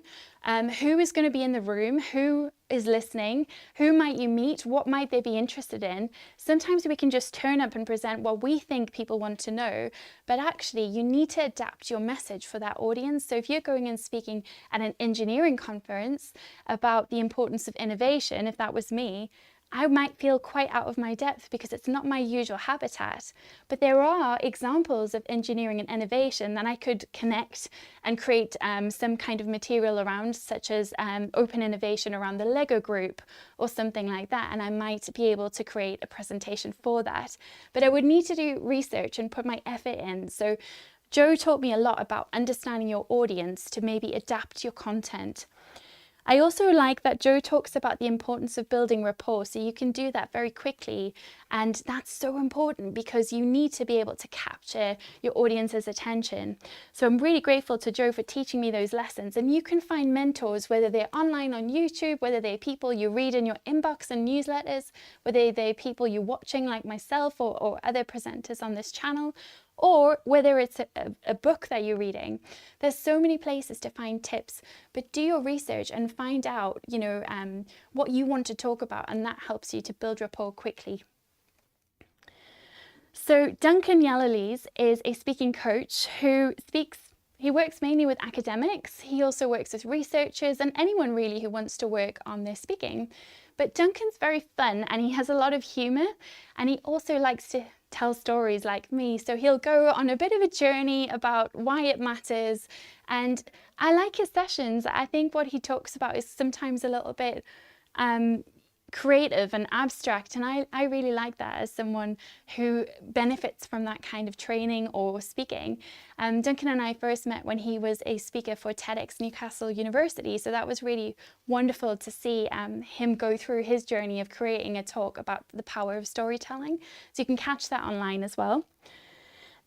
S1: Who is going to be in the room? Who is listening? Who might you meet? What might they be interested in? Sometimes we can just turn up and present what we think people want to know, but actually you need to adapt your message for that audience. So if you're going and speaking at an engineering conference about the importance of innovation, if that was me, I might feel quite out of my depth because it's not my usual habitat. But there are examples of engineering and innovation that I could connect and create some kind of material around, such as open innovation around the Lego group or something like that. And I might be able to create a presentation for that. But I would need to do research and put my effort in. So Jo taught me a lot about understanding your audience to maybe adapt your content. I also like that Jo talks about the importance of building rapport, so you can do that very quickly, and that's so important because you need to be able to capture your audience's attention. So I'm really grateful to Jo for teaching me those lessons, and you can find mentors, whether they're online on YouTube, whether they're people you read in your inbox and newsletters, whether they're people you're watching like myself or other presenters on this channel, or whether it's a book that you're reading. There's so many places to find tips, but do your research and find out, what you want to talk about, and that helps you to build rapport quickly. So Duncan Yellowlees is a speaking coach he works mainly with academics. He also works with researchers and anyone really who wants to work on their speaking. But Duncan's very fun and he has a lot of humour, and he also likes to tell stories like me. So he'll go on a bit of a journey about why it matters. And I like his sessions. I think what he talks about is sometimes a little bit creative and abstract, and I really like that as someone who benefits from that kind of training or speaking. Duncan and I first met when he was a speaker for TEDx Newcastle University, so that was really wonderful to see him go through his journey of creating a talk about the power of storytelling. So you can catch that online as well.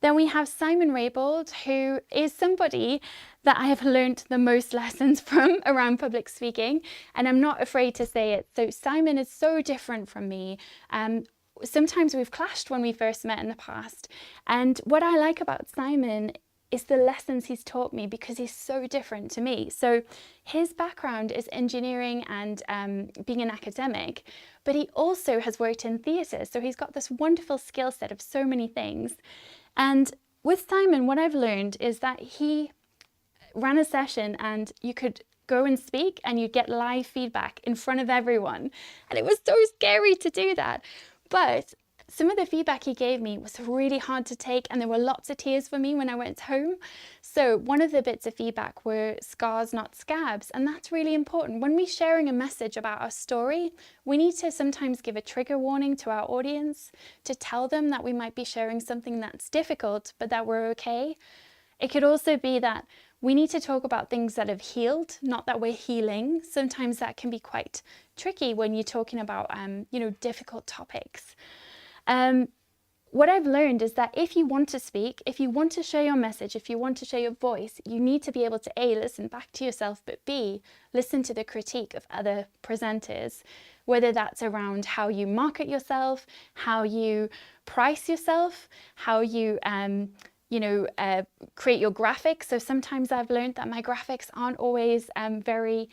S1: Then we have Simon Raybould, who is somebody that I have learned the most lessons from around public speaking, and I'm not afraid to say it. So Simon is so different from me. Sometimes we've clashed when we first met in the past, and what I like about Simon is the lessons he's taught me because he's so different to me. So his background is engineering and being an academic, but he also has worked in theatre, so he's got this wonderful skill set of so many things. And with Simon, what I've learned is that he ran a session and you could go and speak and you'd get live feedback in front of everyone. And it was so scary to do that. But some of the feedback he gave me was really hard to take, and there were lots of tears for me when I went home. So one of the bits of feedback were scars, not scabs. And that's really important. When we're sharing a message about our story, we need to sometimes give a trigger warning to our audience to tell them that we might be sharing something that's difficult, but that we're okay. It could also be that we need to talk about things that have healed, not that we're healing. Sometimes that can be quite tricky when you're talking about, difficult topics. What I've learned is that if you want to speak, if you want to share your message, if you want to share your voice, you need to be able to A, listen back to yourself, but B, listen to the critique of other presenters, whether that's around how you market yourself, how you price yourself, how you create your graphics. So sometimes I've learned that my graphics aren't always very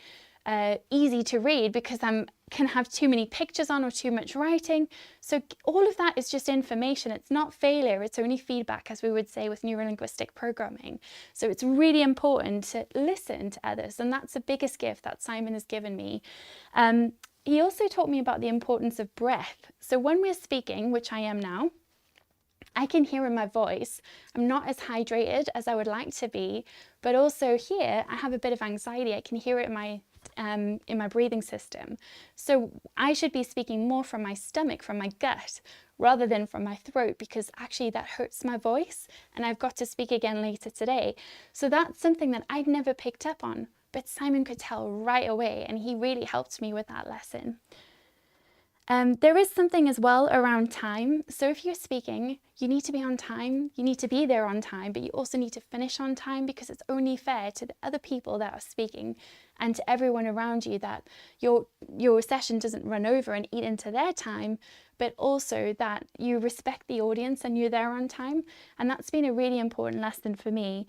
S1: easy to read because I can have too many pictures on or too much writing. So all of that is just information. It's not failure. It's only feedback, as we would say with neurolinguistic programming. So it's really important to listen to others. And that's the biggest gift that Simon has given me. He also taught me about the importance of breath. So when we're speaking, which I am now, I can hear in my voice, I'm not as hydrated as I would like to be, but also here I have a bit of anxiety. I can hear it in my breathing system. So I should be speaking more from my stomach, from my gut, rather than from my throat, because actually that hurts my voice, and I've got to speak again later today. So that's something that I'd never picked up on, but Simon could tell right away, and he really helped me with that lesson. There is something as well around time. So if you're speaking, you need to be on time, you need to be there on time, but you also need to finish on time, because it's only fair to the other people that are speaking and to everyone around you that your session doesn't run over and eat into their time, but also that you respect the audience and you're there on time. And that's been a really important lesson for me.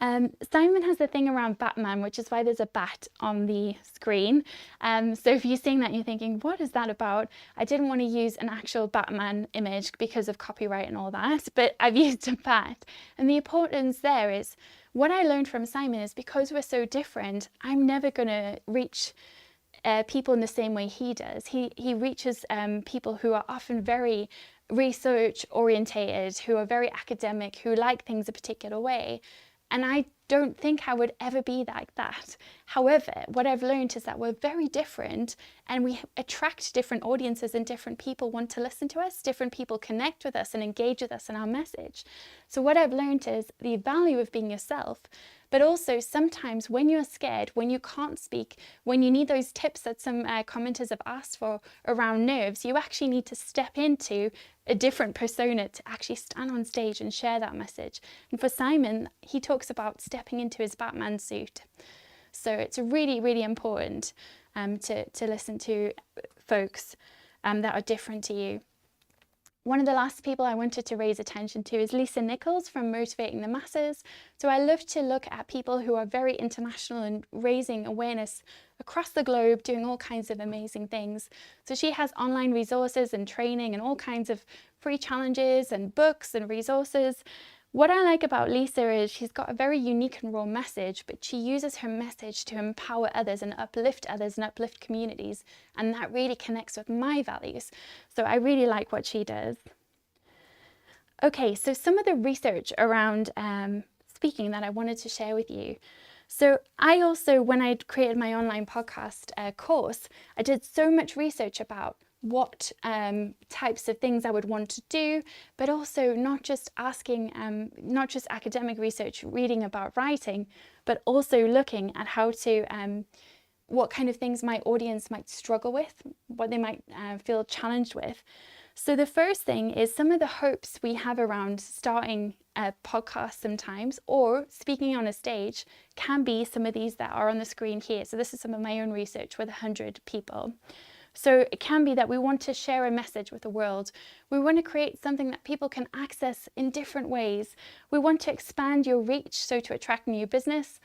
S1: Simon has the thing around Batman, which is why there's a bat on the screen. So if you're seeing that and you're thinking, what is that about? I didn't want to use an actual Batman image because of copyright and all that, but I've used a bat. And the importance there is, what I learned from Simon is, because we're so different, I'm never going to reach people in the same way he does. He reaches people who are often very research orientated, who are very academic, who like things a particular way. And I don't think I would ever be like that. However, what I've learned is that we're very different, and we attract different audiences, and different people want to listen to us, different people connect with us and engage with us in our message. So what I've learned is the value of being yourself, but also sometimes when you're scared, when you can't speak, when you need those tips that some commenters have asked for around nerves, you actually need to step into a different persona to actually stand on stage and share that message. And for Simon, he talks about stepping into his Batman suit. So it's really, really important to listen to folks that are different to you. One of the last people I wanted to raise attention to is Lisa Nichols from Motivating the Masses. So I love to look at people who are very international and raising awareness across the globe, doing all kinds of amazing things. So she has online resources and training and all kinds of free challenges and books and resources. What I like about Lisa is she's got a very unique and raw message, but she uses her message to empower others and uplift communities. And that really connects with my values. So I really like what she does. Okay, so some of the research around speaking that I wanted to share with you. So I also, when I created my online podcast course, I did so much research about what types of things I would want to do, but also not just asking, not just academic research, reading about writing, but also looking at how to, what kind of things my audience might struggle with, what they might feel challenged with. So the first thing is some of the hopes we have around starting a podcast sometimes, or speaking on a stage, can be some of these that are on the screen here. So this is some of my own research with 100 people. So it can be that we want to share a message with the world. We want to create something that people can access in different ways. We want to expand your reach, so to attract new business.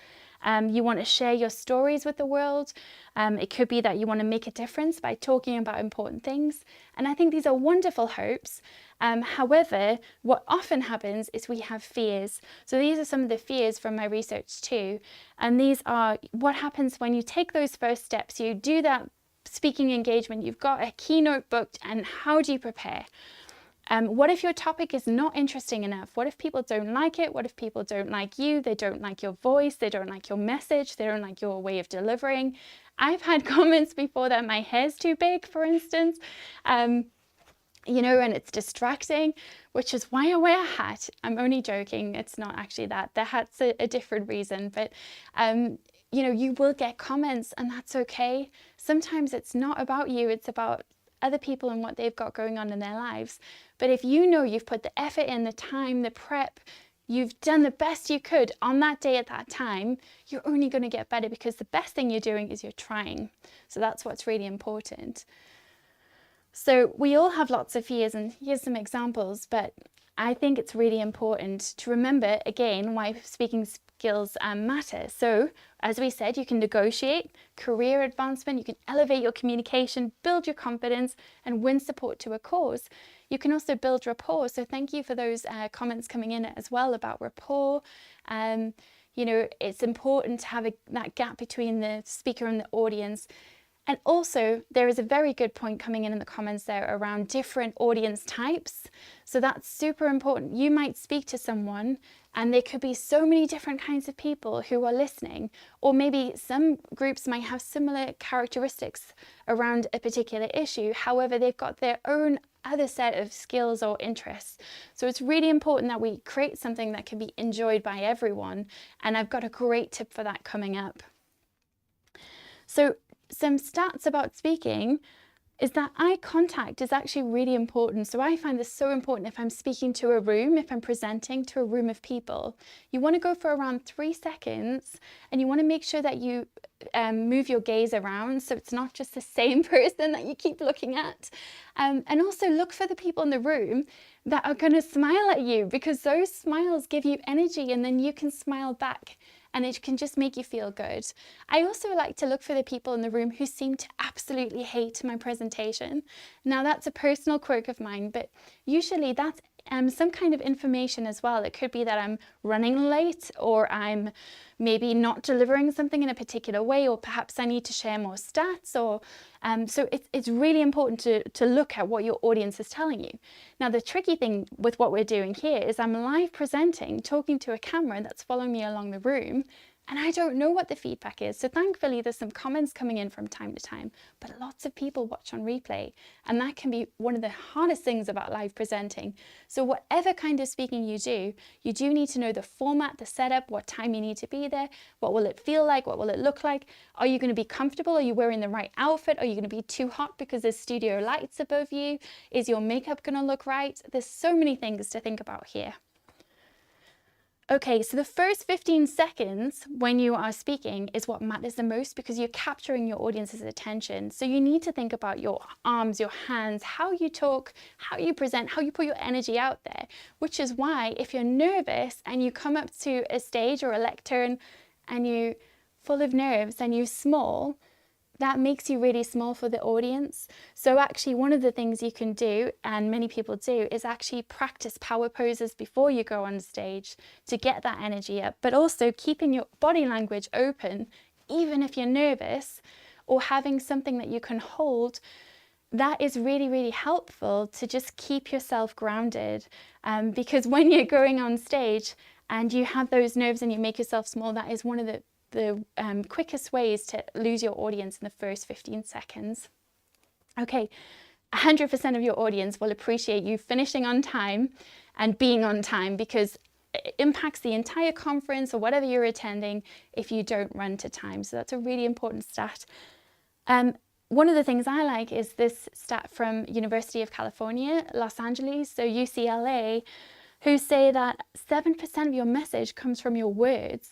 S1: You want to share your stories with the world. It could be that you want to make a difference by talking about important things. And I think these are wonderful hopes. However, what often happens is we have fears. So these are some of the fears from my research too. And these are what happens when you take those first steps. You do that speaking engagement, you've got a keynote booked, and how do you prepare? What if your topic is not interesting enough? What if people don't like it? What if people don't like you? They don't like your voice, they don't like your message, they don't like your way of delivering. I've had comments before that my hair's too big, for instance, you know, and it's distracting, which is why I wear a hat. I'm only joking, it's not actually that. The hat's a different reason, but you know, you will get comments, and that's okay. Sometimes it's not about you, it's about other people and what they've got going on in their lives. But if you know you've put the effort in, the time, the prep, you've done the best you could on that day at that time, you're only going to get better, because the best thing you're doing is you're trying. So that's what's really important. So we all have lots of fears, and here's some examples, but I think it's really important to remember again why speaking skills matter. So as we said, you can negotiate career advancement, you can elevate your communication, build your confidence, and win support to a cause. You can also build rapport. So thank you for those comments coming in as well about rapport. You know, it's important to have that gap between the speaker and the audience. And also, there is a very good point coming in the comments there around different audience types. So that's super important. You might speak to someone and there could be so many different kinds of people who are listening, or maybe some groups might have similar characteristics around a particular issue. However, they've got their own other set of skills or interests. So it's really important that we create something that can be enjoyed by everyone. And I've got a great tip for that coming up. So some stats about speaking is that eye contact is actually really important. So I find this so important if I'm speaking to a room, if I'm presenting to a room of people. You want to go for around 3 seconds, and you want to make sure that you move your gaze around, so it's not just the same person that you keep looking at. And also look for the people in the room that are going to smile at you, because those smiles give you energy, and then you can smile back. And it can just make you feel good. I also like to look for the people in the room who seem to absolutely hate my presentation. Now that's a personal quirk of mine, but usually that's some kind of information as well. It could be that I'm running late, or I'm maybe not delivering something in a particular way, or perhaps I need to share more stats, or so it's really important to look at what your audience is telling you. Now the tricky thing with what we're doing here is I'm live presenting, talking to a camera that's following me along the room, and I don't know what the feedback is. So thankfully there's some comments coming in from time to time, but lots of people watch on replay, and that can be one of the hardest things about live presenting. So whatever kind of speaking you do need to know the format, the setup, what time you need to be there, what will it feel like, what will it look like, are you going to be comfortable, are you wearing the right outfit, are you going to be too hot because there's studio lights above you, is your makeup going to look right? There's so many things to think about here. Okay, so the first 15 seconds when you are speaking is what matters the most, because you're capturing your audience's attention. So you need to think about your arms, your hands, how you talk, how you present, how you put your energy out there, which is why if you're nervous and you come up to a stage or a lectern and you're full of nerves and you're small, that makes you really small for the audience. So actually one of the things you can do, and many people do, is actually practice power poses before you go on stage to get that energy up, but also keeping your body language open, even if you're nervous, or having something that you can hold. That is really, really helpful to just keep yourself grounded, because when you're going on stage and you have those nerves and you make yourself small, that is one of the quickest ways to lose your audience in the first 15 seconds. Okay, 100% of your audience will appreciate you finishing on time and being on time, because it impacts the entire conference or whatever you're attending if you don't run to time. So that's a really important stat. One of the things I like is this stat from University of California, Los Angeles, so UCLA, who say that 7% of your message comes from your words,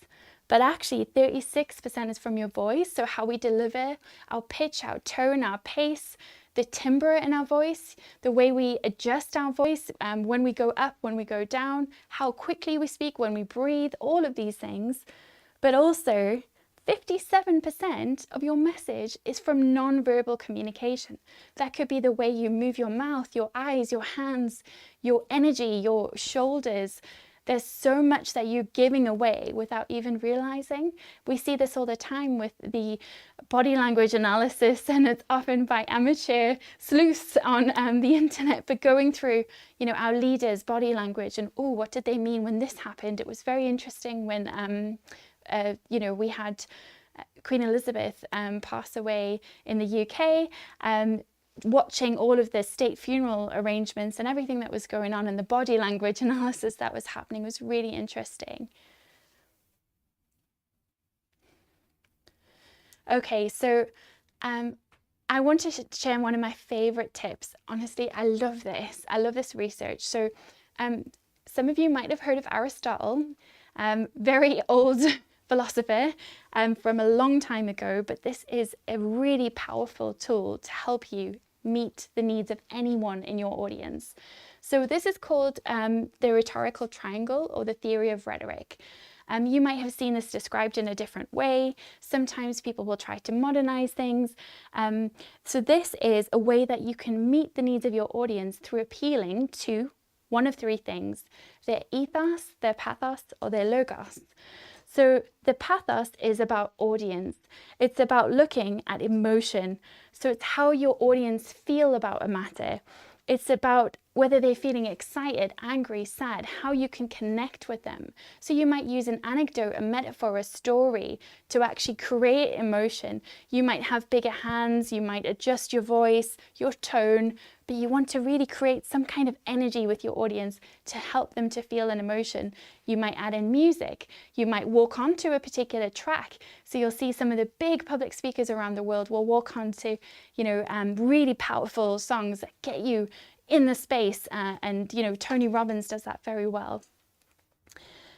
S1: but actually 36% is from your voice. So how we deliver, our pitch, our tone, our pace, the timbre in our voice, the way we adjust our voice when we go up, when we go down, how quickly we speak, when we breathe, all of these things. But also 57% of your message is from non-verbal communication. That could be the way you move your mouth, your eyes, your hands, your energy, your shoulders. There's so much that you're giving away without even realizing. We see this all the time with the body language analysis, and it's often by amateur sleuths on the internet, but going through, you know, our leaders' body language and, oh, what did they mean when this happened? It was very interesting when, you know, we had Queen Elizabeth pass away in the UK. Watching all of the state funeral arrangements and everything that was going on, and the body language analysis that was happening was really interesting. Okay, so I want to share one of my favorite tips. Honestly, I love this. I love this research. So some of you might have heard of Aristotle, very old philosopher from a long time ago, but this is a really powerful tool to help you meet the needs of anyone in your audience. So this is called the rhetorical triangle, or the theory of rhetoric. You might have seen this described in a different way. Sometimes people will try to modernize things. So this is a way that you can meet the needs of your audience through appealing to one of three things: their ethos, their pathos, or their logos. So the pathos is about audience. It's about looking at emotion. So it's how your audience feel about a matter. It's about whether they're feeling excited, angry, sad, how you can connect with them. So you might use an anecdote, a metaphor, a story to actually create emotion. You might have bigger hands, you might adjust your voice, your tone, but you want to really create some kind of energy with your audience to help them to feel an emotion. You might add in music. You might walk onto a particular track. So you'll see some of the big public speakers around the world will walk onto, you know, really powerful songs that get you in the space, and you know, Tony Robbins does that very well.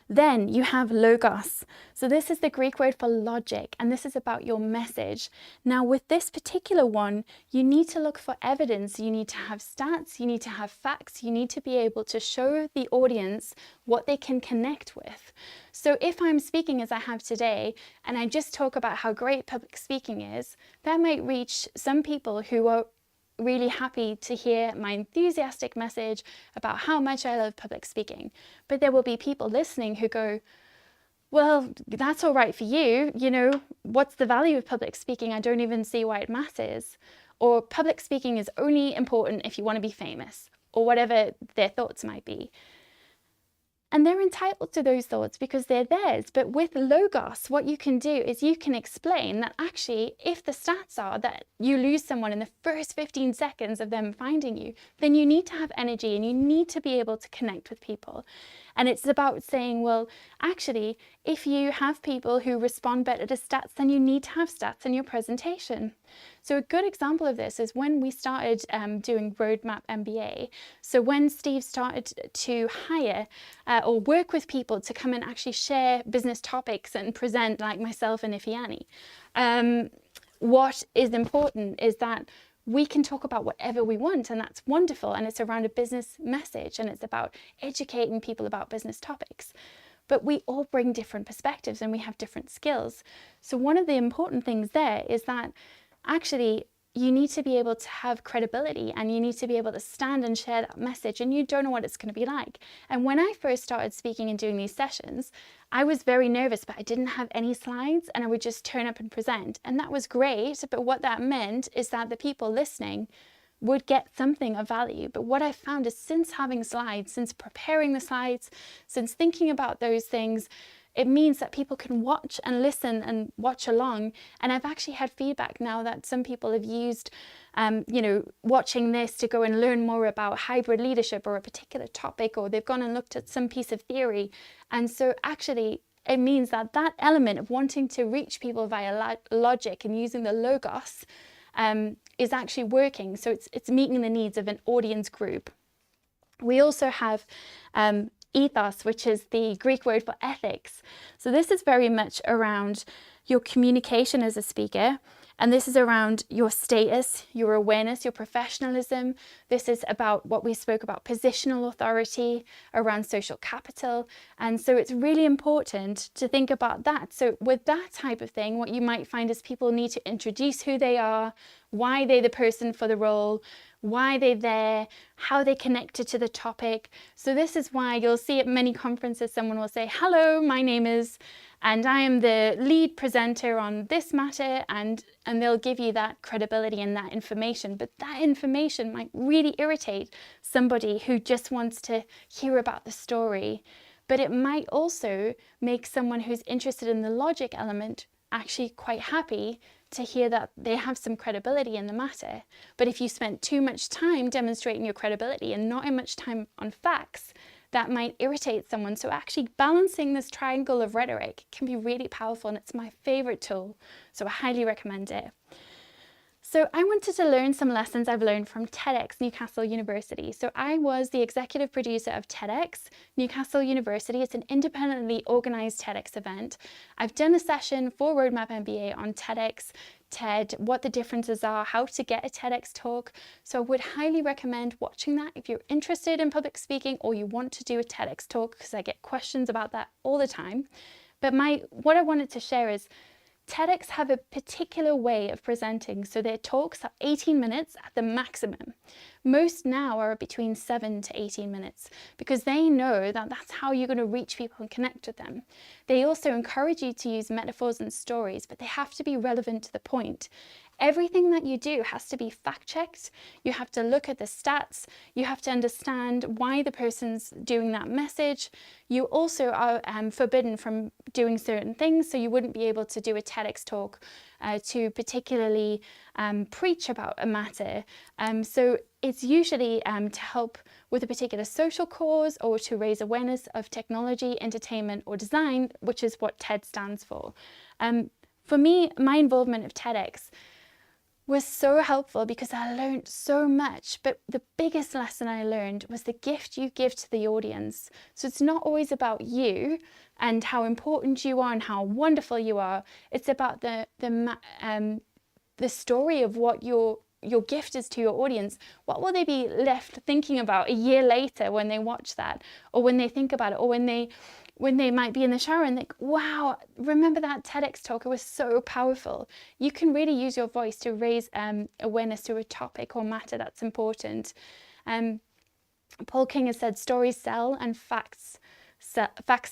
S1: Then you have logos. So this is the Greek word for logic, and this is about your message. Now with this particular one, you need to look for evidence. You need to have stats, you need to have facts, you need to be able to show the audience what they can connect with. So if I'm speaking as I have today, and I just talk about how great public speaking is, that might reach some people who are really happy to hear my enthusiastic message about how much I love public speaking. But there will be people listening who go, well, that's all right for you. You know, what's the value of public speaking? I don't even see why it matters. Or public speaking is only important if you want to be famous, or whatever their thoughts might be. And they're entitled to those thoughts because they're theirs. But with logos, what you can do is you can explain that actually, if the stats are that you lose someone in the first 15 seconds of them finding you, then you need to have energy and you need to be able to connect with people. And it's about saying, well, actually, if you have people who respond better to stats, then you need to have stats in your presentation. So a good example of this is when we started doing Roadmap MBA. So when Steve started to hire or work with people to come and actually share business topics and present, like myself and Ifiani, what is important is that we can talk about whatever we want, and that's wonderful, and it's around a business message, and it's about educating people about business topics. But we all bring different perspectives and we have different skills. So one of the important things there is that actually you need to be able to have credibility, and you need to be able to stand and share that message, and you don't know what it's going to be like. And when I first started speaking and doing these sessions, I was very nervous, but I didn't have any slides, and I would just turn up and present. And that was great, but what that meant is that the people listening would get something of value. But what I found is, since having slides, since preparing the slides, since thinking about those things, it means that people can watch and listen and watch along. And I've actually had feedback now that some people have used, you know, watching this to go and learn more about hybrid leadership or a particular topic, or they've gone and looked at some piece of theory. And so actually, it means that that element of wanting to reach people via logic and using the logos is actually working. So it's meeting the needs of an audience group. We also have ethos, which is the Greek word for ethics. So this is very much around your communication as a speaker. And this is around your status, your awareness, your professionalism. This is about what we spoke about, positional authority, around social capital. And so it's really important to think about that. So with that type of thing, what you might find is people need to introduce who they are, why they're the person for the role, why they're there, how they connected to the topic. So this is why you'll see at many conferences, someone will say, hello, my name is, and I am the lead presenter on this matter, and they'll give you that credibility and that information. But that information might really irritate somebody who just wants to hear about the story. But it might also make someone who's interested in the logic element actually quite happy to hear that they have some credibility in the matter. But if you spent too much time demonstrating your credibility and not much time on facts, that might irritate someone. So actually balancing this triangle of rhetoric can be really powerful, and it's my favorite tool. So I highly recommend it. So I wanted to learn some lessons I've learned from TEDx Newcastle University. So I was the executive producer of TEDx Newcastle University. It's an independently organized TEDx event. I've done a session for Roadmap MBA on TEDx, TED, what the differences are, how to get a TEDx talk. So I would highly recommend watching that if you're interested in public speaking or you want to do a TEDx talk, because I get questions about that all the time. But what I wanted to share is TEDx have a particular way of presenting, so their talks are 18 minutes at the maximum. Most now are between 7 to 18 minutes because they know that that's how you're going to reach people and connect with them. They also encourage you to use metaphors and stories, but they have to be relevant to the point. Everything that you do has to be fact-checked. You have to look at the stats. You have to understand why the person's doing that message. You also are forbidden from doing certain things, so you wouldn't be able to do a TEDx talk to particularly preach about a matter. So it's usually to help with a particular social cause or to raise awareness of technology, entertainment, or design, which is what TED stands for. For me, my involvement of TEDx was so helpful because I learned so much, but the biggest lesson I learned was the gift you give to the audience. So it's not always about you and how important you are and how wonderful you are. It's about the story of what your gift is to your audience. What will they be left thinking about a year later when they watch that, or when they think about it, or when they might be in the shower and think, wow, remember that TEDx talk? It was so powerful. You can really use your voice to raise awareness to a topic or matter that's important. Paul King has said, stories sell and facts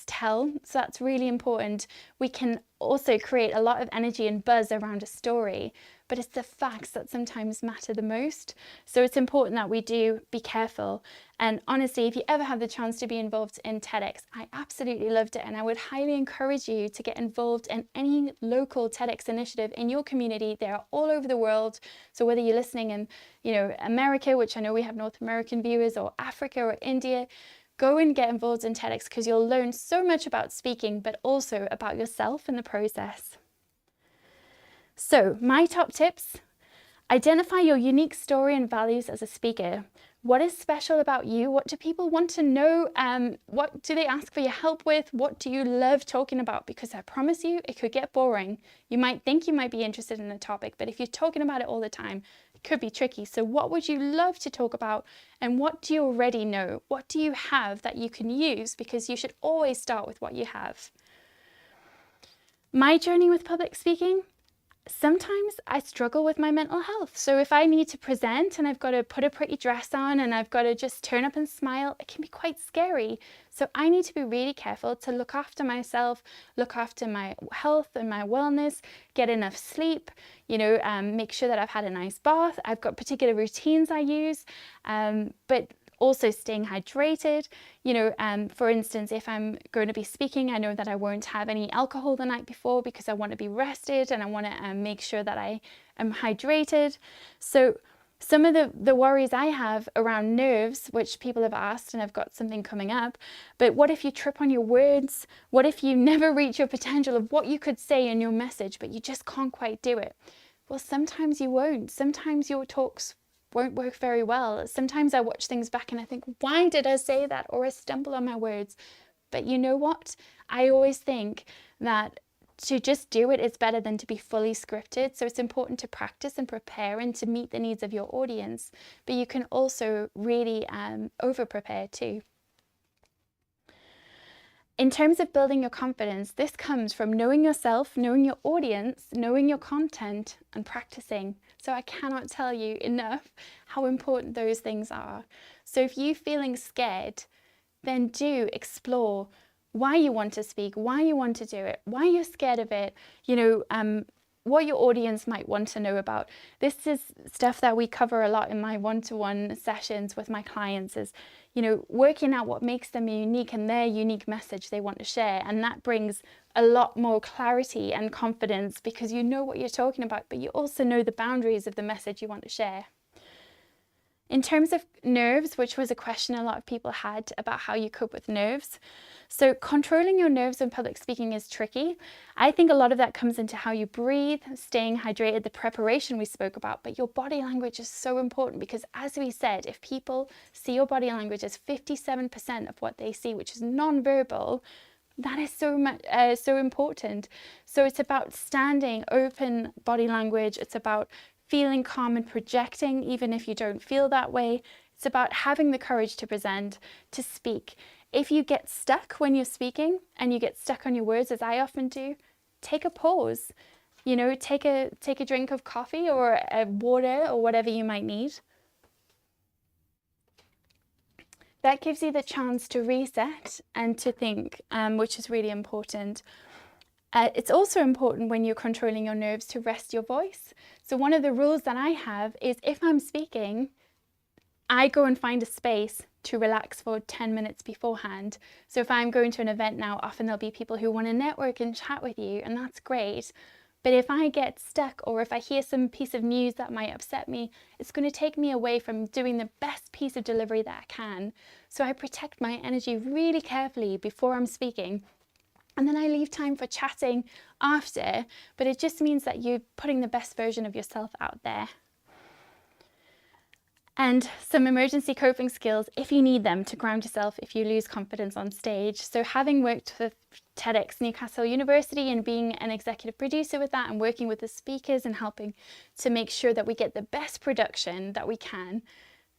S1: tell. So that's really important. We can also create a lot of energy and buzz around a story, but it's the facts that sometimes matter the most. So it's important that we do be careful. And honestly, if you ever have the chance to be involved in TEDx, I absolutely loved it. And I would highly encourage you to get involved in any local TEDx initiative in your community. They are all over the world. So whether you're listening in, America, which I know we have North American viewers, or Africa or India, go and get involved in TEDx because you'll learn so much about speaking, but also about yourself in the process. So my top tips: identify your unique story and values as a speaker. What is special about you? What do people want to know? What do they ask for your help with? What do you love talking about? Because I promise you, it could get boring. You might think you might be interested in a topic, but if you're talking about it all the time, it could be tricky. So what would you love to talk about? And what do you already know? What do you have that you can use? Because you should always start with what you have. My journey with public speaking: sometimes I struggle with my mental health. So if I need to present and I've got to put a pretty dress on and I've got to just turn up and smile, it can be quite scary. So I need to be really careful to look after myself, look after my health and my wellness, get enough sleep, make sure that I've had a nice bath. I've got particular routines I use, but also staying hydrated. For instance, if I'm going to be speaking, I know that I won't have any alcohol the night before because I want to be rested and I want to make sure that I am hydrated. So some of the worries I have around nerves, which people have asked, and I've got something coming up, but what if you trip on your words? What if you never reach your potential of what you could say in your message, but you just can't quite do it? Well, sometimes you won't. Sometimes your talks won't work very well. Sometimes I watch things back and I think, why did I say that? Or I stumble on my words. But you know what? I always think that to just do it is better than to be fully scripted. So it's important to practice and prepare and to meet the needs of your audience. But you can also really over prepare too. In terms of building your confidence, this comes from knowing yourself, knowing your audience, knowing your content, and practicing. So I cannot tell you enough how important those things are. So if you're feeling scared, then do explore why you want to speak, why you want to do it, why you're scared of it, what your audience might want to know about. This is stuff that we cover a lot in my one-to-one sessions with my clients, is, working out what makes them unique and their unique message they want to share. And that brings a lot more clarity and confidence because you know what you're talking about, but you also know the boundaries of the message you want to share. In terms of nerves, which was a question a lot of people had about how you cope with nerves. So controlling your nerves when public speaking is tricky. I think a lot of that comes into how you breathe, staying hydrated, the preparation we spoke about, but your body language is so important because, as we said, if people see your body language as 57% of what they see, which is non-verbal, that is so important. So it's about standing, open body language. It's about feeling calm and projecting, even if you don't feel that way. It's about having the courage to present, to speak. If you get stuck when you're speaking and you get stuck on your words, as I often do, take a pause. Take a drink of coffee or a water or whatever you might need. That gives you the chance to reset and to think, which is really important. It's also important when you're controlling your nerves to rest your voice. So one of the rules that I have is if I'm speaking, I go and find a space to relax for 10 minutes beforehand. So if I'm going to an event now, often there'll be people who want to network and chat with you, and that's great. But if I get stuck or if I hear some piece of news that might upset me, it's going to take me away from doing the best piece of delivery that I can. So I protect my energy really carefully before I'm speaking. And then I leave time for chatting after, but it just means that you're putting the best version of yourself out there. And some emergency coping skills, if you need them, to ground yourself if you lose confidence on stage. So having worked with TEDx Newcastle University and being an executive producer with that and working with the speakers and helping to make sure that we get the best production that we can,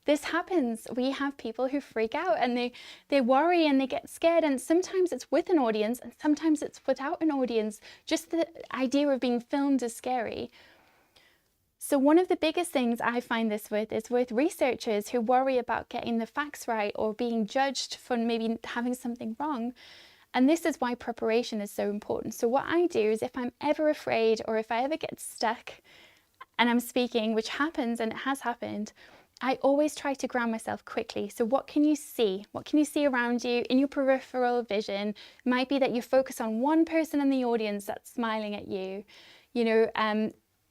S1: this happens. We have people who freak out and they worry and they get scared, and sometimes it's with an audience and sometimes it's without an audience. Just the idea of being filmed is scary. So one of the biggest things I find this with is with researchers who worry about getting the facts right or being judged for maybe having something wrong. And this is why preparation is so important. So what I do is if I'm ever afraid or if I ever get stuck and I'm speaking, which happens and it has happened, I always try to ground myself quickly. So what can you see? What can you see around you in your peripheral vision? It might be that you focus on one person in the audience that's smiling at you.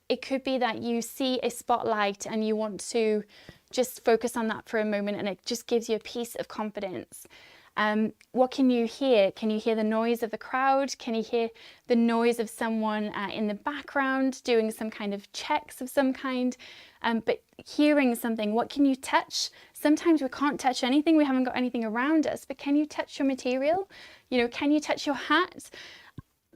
S1: It could be that you see a spotlight and you want to just focus on that for a moment, and it just gives you a piece of confidence. What can you hear? Can you hear the noise of the crowd? Can you hear the noise of someone in the background doing some kind of checks of some kind? But hearing something, what can you touch? Sometimes we can't touch anything. We haven't got anything around us, but can you touch your material? Can you touch your hat?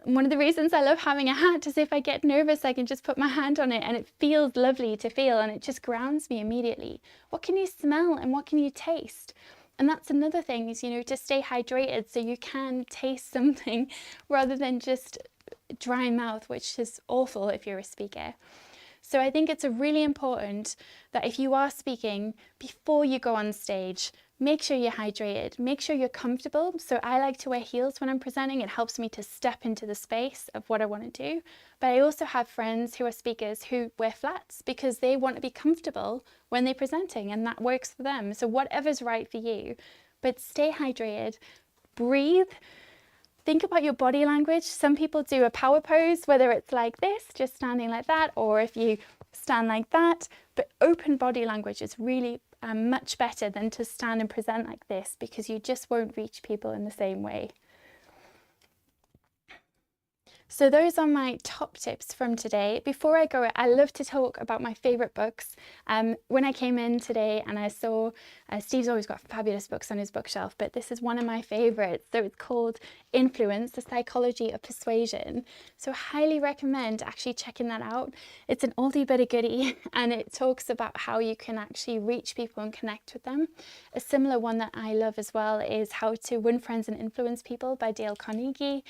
S1: One of the reasons I love having a hat is if I get nervous, I can just put my hand on it and it feels lovely to feel and it just grounds me immediately. What can you smell and what can you taste? And that's another thing is, to stay hydrated so you can taste something rather than just dry mouth, which is awful if you're a speaker. So I think it's really important that if you are speaking, before you go on stage, make sure you're hydrated, make sure you're comfortable. So I like to wear heels when I'm presenting. It helps me to step into the space of what I want to do. But I also have friends who are speakers who wear flats because they want to be comfortable when they're presenting, and that works for them. So whatever's right for you, but stay hydrated, breathe. Think about your body language. Some people do a power pose, whether it's like this, just standing like that, or if you stand like that. But open body language is really much better than to stand and present like this, because you just won't reach people in the same way. So those are my top tips from today. Before I go, I love to talk about my favorite books. When I came in today and I saw Steve's always got fabulous books on his bookshelf, but this is one of my favorites. So it's called Influence, The Psychology of Persuasion. So highly recommend actually checking that out. It's an oldie but a goodie, and it talks about how you can actually reach people and connect with them. A similar one that I love as well is How to Win Friends and Influence People by Dale Carnegie.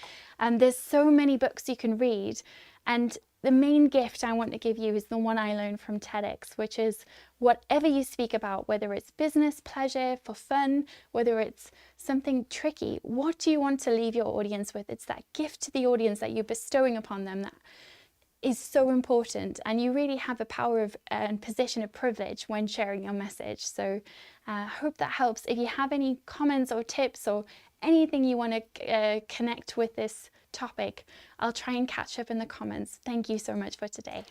S1: There's so many books you can read, and the main gift I want to give you is the one I learned from TEDx, which is whatever you speak about, whether it's business, pleasure, for fun, whether it's something tricky, what do you want to leave your audience with? It's that gift to the audience that you're bestowing upon them that is so important, and you really have a power of and position of privilege when sharing your message. So I hope that helps. If you have any comments or tips or anything you want to connect with this topic, I'll try and catch up in the comments. Thank you so much for today.